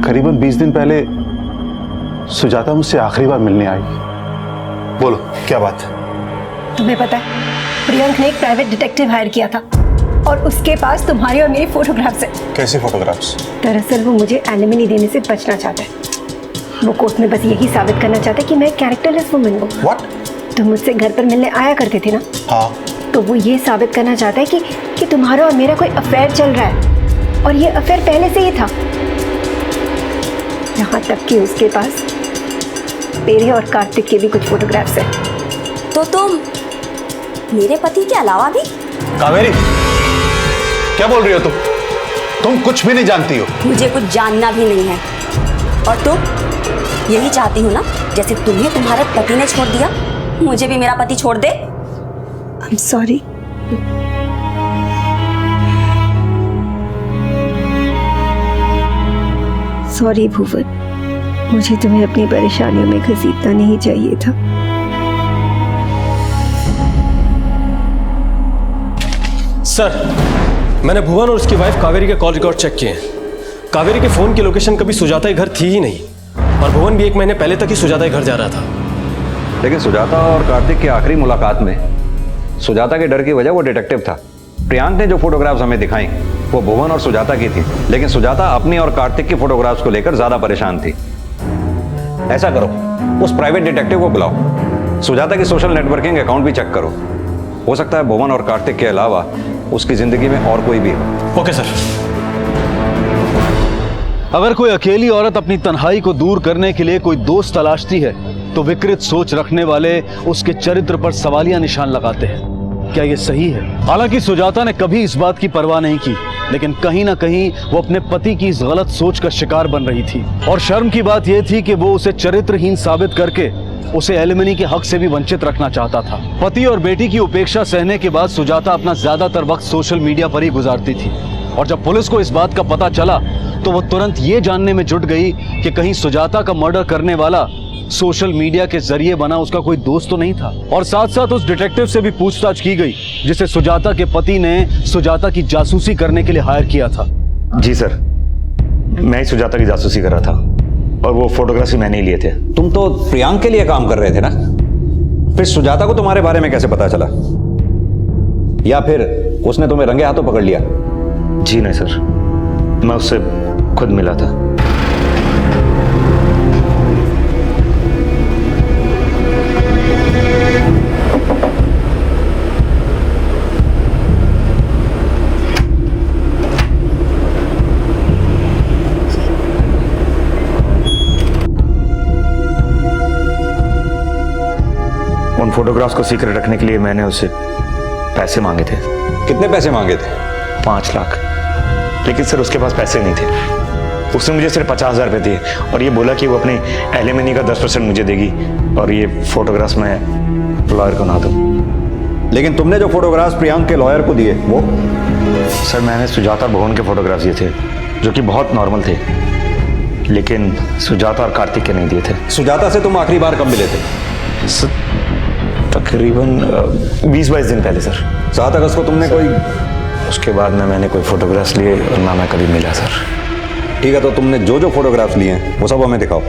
करीबन 20 दिन पहले सुजाता मुझसे आखिरी बार मिलने आई। बोलो, क्या बात है? तुम्हें पता है, प्रियंक ने एक प्राइवेट डिटेक्टिव हायर किया था और उसके पास तुम्हारी और मेरी फोटोग्राफ्स है। कैसे फोटोग्राफ्स? दरअसल वो मुझे एलिमनी देने से बचना चाहता है। वो कोर्ट में बस यही साबित करना चाहता है कि मैं कैरेक्टरलेस वुमन हूँ। व्हाट? तुम मुझसे घर पर मिलने आया करते थे ना? हाँ। तो वो ये साबित करना चाहता है कि तुम्हारा और मेरा कोई अफेयर चल रहा है, और ये अफेयर पहले से ही था। यहाँ तक कि उसके पास तेरे और कार्तिक के भी कुछ फोटोग्राफ्स हैं। तो तुम मेरे पति के अलावा भी? कावेरी, क्या बोल रही हो तुम कुछ भी नहीं जानती हो। मुझे कुछ जानना भी नहीं है। और तुम यही चाहती हो ना, जैसे तुम्हें तुम्हारे पति ने छोड़ दिया, मुझे भी मेरा पति छोड़ दे। I'm sorry. सॉरी भुवन, मुझे तुम्हें अपनी परेशानियों में घसीटना नहीं चाहिए था। सर, मैंने भुवन और उसकी वाइफ कावेरी के कॉल रिकॉर्ड चेक किए हैं। कावेरी के फोन की लोकेशन कभी सुजाता के घर थी ही नहीं, और भुवन भी 1 महीने पहले तक ही सुजाता के घर जा रहा था। लेकिन सुजाता और कार्तिक की आखिरी मुलाकात में सुजाता के डर की वजह वो डिटेक्टिव था। प्रियांक ने जो फोटोग्राफ्स हमें दिखाई वो भुवन और सुजाता की थी, लेकिन सुजाता अपनी और कार्तिक की फोटोग्राफ्स को लेकर ज्यादा परेशान थी। ऐसा करो, उस प्राइवेट डिटेक्टिव को बुलाओ, सुजाता की सोशल नेटवर्किंग अकाउंट भी चेक करो। हो सकता है भुवन और कार्तिक के अलावा उसकी जिंदगी में और कोई भी हो। Okay sir. अगर कोई अकेली औरत अपनी तन्हाई को दूर करने के लिए कोई दोस्त तलाशती है तो विकृत सोच रखने वाले उसके चरित्र पर सवालिया निशान लगाते हैं। क्या यह सही है? हालांकि सुजाता ने कभी इस बात की परवाह नहीं की, लेकिन कहीं ना कहीं वो अपने पति की इस गलत सोच का शिकार बन रही थी। और शर्म की बात यह थी कि वो उसे चरित्रहीन साबित करके उसे एलिमनी के हक से भी वंचित रखना चाहता था। पति और बेटी की उपेक्षा सहने के बाद सुजाता अपना ज्यादातर वक्त सोशल मीडिया पर ही गुजारती थी, और जब पुलिस को इस बात का पता चला तो वो तुरंत ये जानने में जुट गई कि कहीं सुजाता का मर्डर करने वाला सोशल मीडिया के जरिए बना उसका कोई दोस्त तो नहीं था। और साथ साथ उस डिटेक्टिव से भी पूछताछ की गई जिसे सुजाता के पति ने सुजाता की जासूसी करने के लिए हायर किया था। जी सर, मैं ही सुजाता की जासूसी कर रहा था और वो फोटोग्राफ्स भी मैंने ही लिए थे। तुम तो प्रियांक के लिए काम कर रहे थे ना, फिर सुजाता को तुम्हारे बारे में कैसे पता चला? या फिर उसने तुम्हें रंगे हाथों पकड़ लिया? जी नहीं सर, मैं उससे खुद मिला था। उन फोटोग्राफ्स को सीक्रेट रखने के लिए मैंने उससे पैसे मांगे थे। कितने पैसे मांगे थे? 5 लाख। लेकिन सर उसके पास पैसे नहीं थे। उसने मुझे सिर्फ 50,000 रुपये दिए और ये बोला कि वो अपने एलिमनी का 10% मुझे देगी और ये फोटोग्राफ्स मैं लॉयर को ना दूं। लेकिन तुमने जो फोटोग्राफ्स प्रियांक के लॉयर को दिए वो? सर मैंने सुजाता भवन के फोटोग्राफ्स दिए थे जो कि बहुत नॉर्मल थे, लेकिन सुजाता और कार्तिक के नहीं दिए थे। सुजाता से तुम आखिरी बार कब मिले थे? तकरीबन 20-22 दिन पहले सर। 7 अगस्त को तुमने कोई? उसके बाद ना मैंने कोई फोटोग्राफ्स लिए और ना मैं कभी मिला सर। ठीक है, तो तुमने जो जो फोटोग्राफ्स लिए हैं वो सब हमें दिखाओ।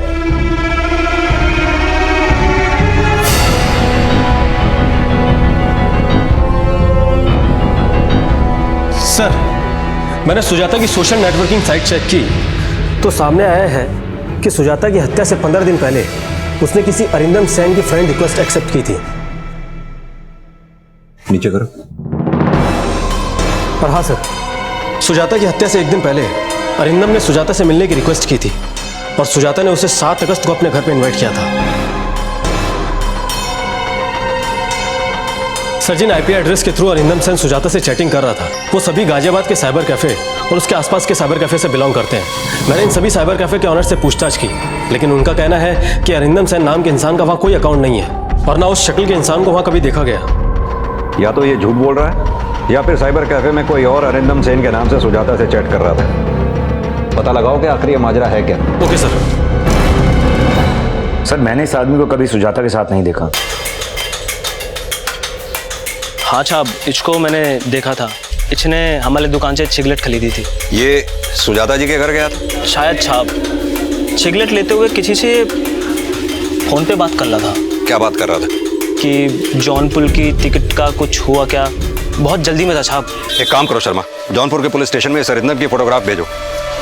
सर, मैंने सुजाता की सोशल नेटवर्किंग साइट चेक की तो सामने आया है कि सुजाता की हत्या से 15 दिन पहले उसने किसी अरिंदम सेन की फ्रेंड रिक्वेस्ट एक्सेप्ट की थी। नीचे करो। और हाँ सर, सुजाता की हत्या से 1 दिन पहले अरिंदम ने सुजाता से मिलने की रिक्वेस्ट की थी और सुजाता ने उसे 7 अगस्त को अपने घर पर इनवाइट किया था। सर, जिन आईपी एड्रेस के थ्रू अरिंदम सेन सुजाता से चैटिंग कर रहा था वो सभी गाजियाबाद के साइबर कैफे और उसके आसपास के साइबर कैफे से बिलोंग करते हैं। मैंने इन सभी साइबर कैफे के ऑनर से पूछताछ की, लेकिन उनका कहना है कि अरिंदम सेन नाम के इंसान का वहाँ कोई अकाउंट नहीं है और ना उस शक्ल के इंसान को वहाँ कभी देखा गया। या तो ये झूठ बोल रहा है या फिर साइबर कैफे में कोई और अरिंदम सेन के नाम से सुजाता से चैट कर रहा था। पता लगाओ कि आखिर ये माजरा है क्या। Okay sir. सर मैंने इस आदमी को कभी सुजाता के साथ नहीं देखा। हाँ साहब, इसको मैंने देखा था। इसने हमारे दुकान से सिगरेट खरीदी थी। ये सुजाता जी के घर गया था? शायद साहब, सिगरेट लेते हुए किसी से फोन पे बात कर रहा था। क्या बात कर रहा था? कि जौनपुर की टिकट का कुछ हुआ क्या, बहुत जल्दी में था साहब। एक काम करो शर्मा, जौनपुर के पुलिस स्टेशन में इस अरिंदम की फोटोग्राफ भेजो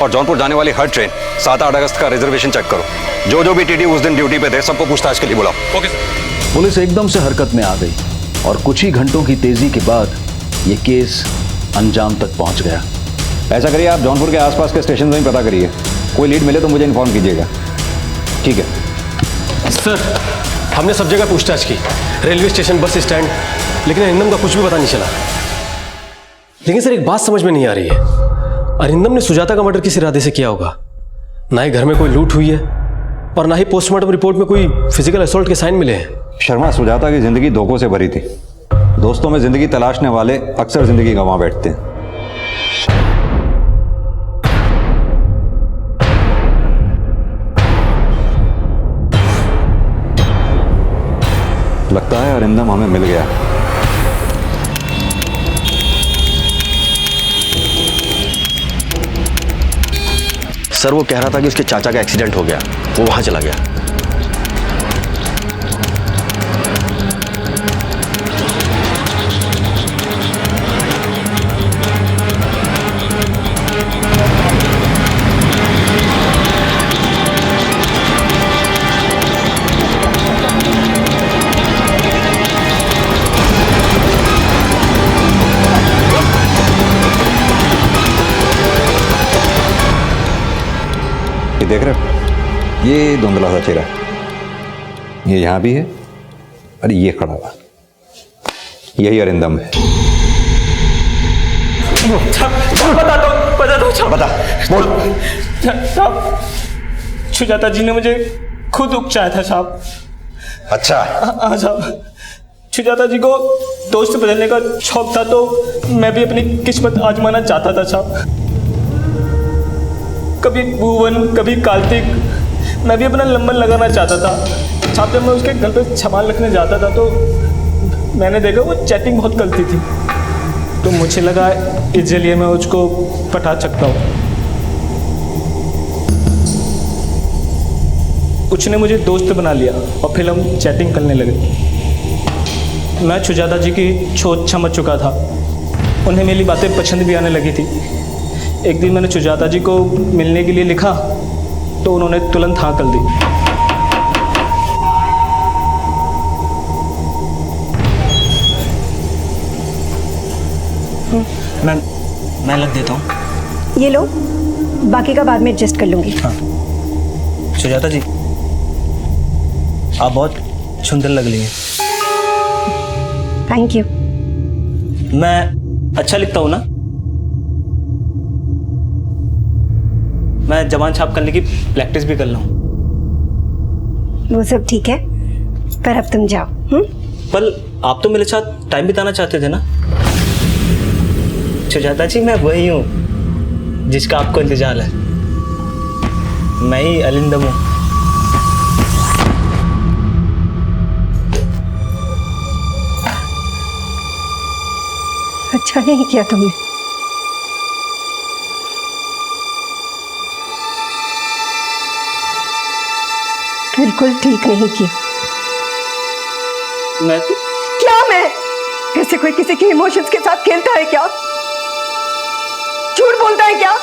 और जौनपुर जाने वाली हर ट्रेन 7-8 अगस्त का रिजर्वेशन चेक करो। जो भी टीटी उस दिन ड्यूटी पे थे सबको पूछताछ के लिए बुलाओ। Okay sir. पुलिस एकदम से हरकत में आ गई और कुछ ही घंटों की तेजी के बाद ये केस अंजाम तक पहुंच गया। ऐसा करिए, आप जौनपुर के आसपास के स्टेशन में पता करिए, कोई लीड मिले तो मुझे इन्फॉर्म कीजिएगा। ठीक है सर, हमने सब जगह पूछताछ की, रेलवे स्टेशन, बस स्टैंड, लेकिन अरिंदम का कुछ भी पता नहीं चला। लेकिन सर, एक बात समझ में नहीं आ रही है, अरिंदम ने सुजाता का मर्डर किस इरादे से किया होगा? ना ही घर में कोई लूट हुई है और ना ही पोस्टमार्टम रिपोर्ट में कोई फिजिकल असॉल्ट के साइन मिले हैं। शर्मा, सुजाता की जिंदगी धोखों से भरी थी। दोस्तों में जिंदगी तलाशने वाले अक्सर जिंदगी गंवा बैठते हैं। लगता है अरिंदम हमें मिल गया। सर वो कह रहा था कि उसके चाचा का एक्सीडेंट हो गया, वो वहां चला गया। देख रहे हो, ये धुंधला सा चेहरा, ये यहां भी है और ये खड़ा हुआ, यही अरिंदम है। बता बोल। साहब, सुजाता जी ने मुझे खुद उकसाया था साहब। अच्छा। हाँ साहब, सुजाता जी को दोस्त बदलने का शौक था तो मैं भी अपनी किस्मत आजमाना चाहता था साहब। कभी भुवन, कभी कार्तिक। मैं भी अपना नंबर लगाना चाहता था साहब। जब मैं उसके घर पे सामान रखने जाता था तो मैंने देखा वो चैटिंग बहुत करती थी, तो मुझे लगा इस जरिए मैं उसको पटा सकता हूँ। उसने मुझे दोस्त बना लिया और फिर हम चैटिंग करने लगे। मैं सुजाता जी की सोच समझ चुका था, उन्हें मेरी बातें पसंद भी आने लगी थी। एक दिन मैंने सुजाता जी को मिलने के लिए लिखा तो उन्होंने तुरंत हाँ कर दी। मैं लग देता हूँ। ये लो, बाकी का बाद में एडजस्ट कर लूंगी। हाँ सुजाता जी, आप बहुत सुंदर लग रही हैं। Thank you. मैं अच्छा लिखता हूँ ना? मैं जबान छाप करने की प्रैक्टिस भी कर लूँ। वो सब ठीक है, पर अब तुम जाओ। पर आप तो मेरे साथ टाइम बिताना चाहते थे ना? सुजाता जी, मैं वही हूँ जिसका आपको इंतजार है। मैं ही अलिंदम हूँ। अच्छा नहीं किया तुमने। बिल्कुल ठीक नहीं किया। मैं तो क्या मैं? ऐसे कोई किसी के इमोशंस के साथ खेलता है क्या? झूठ बोलता है क्या?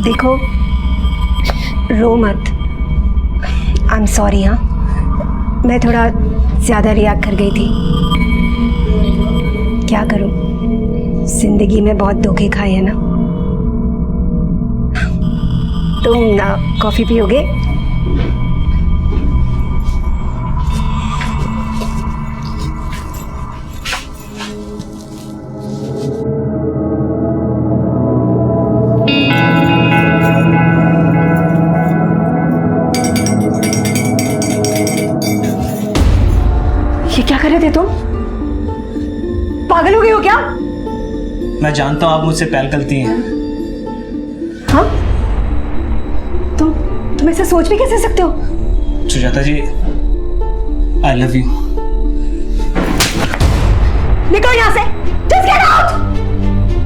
देखो, रो मत। I am sorry. हाँ, मैं थोड़ा ज़्यादा रिएक्ट कर गई थी। क्या करूं, जिंदगी में बहुत धोखे खाए हैं ना। तुम ना कॉफ़ी पियोगे? क्या कर रहे थे तुम? पागल हो गए हो क्या? मैं जानता हूँ आप मुझसे प्यार करती हैं। हाँ? तुम ऐसे सोच भी कैसे सकते हो? सुजाता जी, आई लव यू। निकलो यहाँ से। Just get out!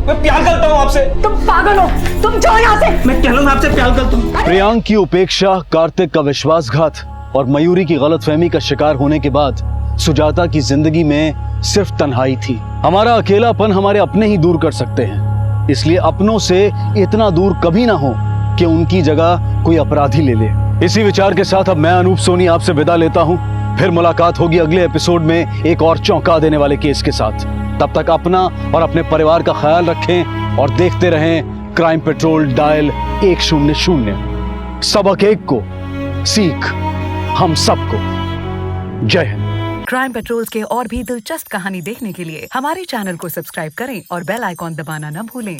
मैं प्यार करता हूँ आपसे। तुम पागल हो, तुम जाओ यहाँ से। मैं कह रहा हूँ मैं आपसे प्यार करता हूँ। प्रियांक की उपेक्षा, कार्तिक का विश्वासघात और मयूरी की गलतफहमी का शिकार होने के बाद सुजाता की जिंदगी में सिर्फ तन्हाई थी। हमारा अकेलापन हमारे अपने ही दूर कर सकते हैं, इसलिए अपनों से इतना दूर कभी ना हो कि उनकी जगह कोई अपराधी ले ले। इसी विचार के साथ अब मैं अनूप सोनी आपसे विदा लेता हूं। फिर मुलाकात होगी अगले एपिसोड में एक और चौंका देने वाले केस के साथ। तब तक अपना और अपने परिवार का ख्याल रखें और देखते रहें क्राइम पेट्रोल डायल 100। सबक एक को, सीख हम सबको। जय हिंद। क्राइम पेट्रोल के और भी दिलचस्प कहानी देखने के लिए हमारे चैनल को सब्सक्राइब करें और बेल आइकॉन दबाना न भूलें।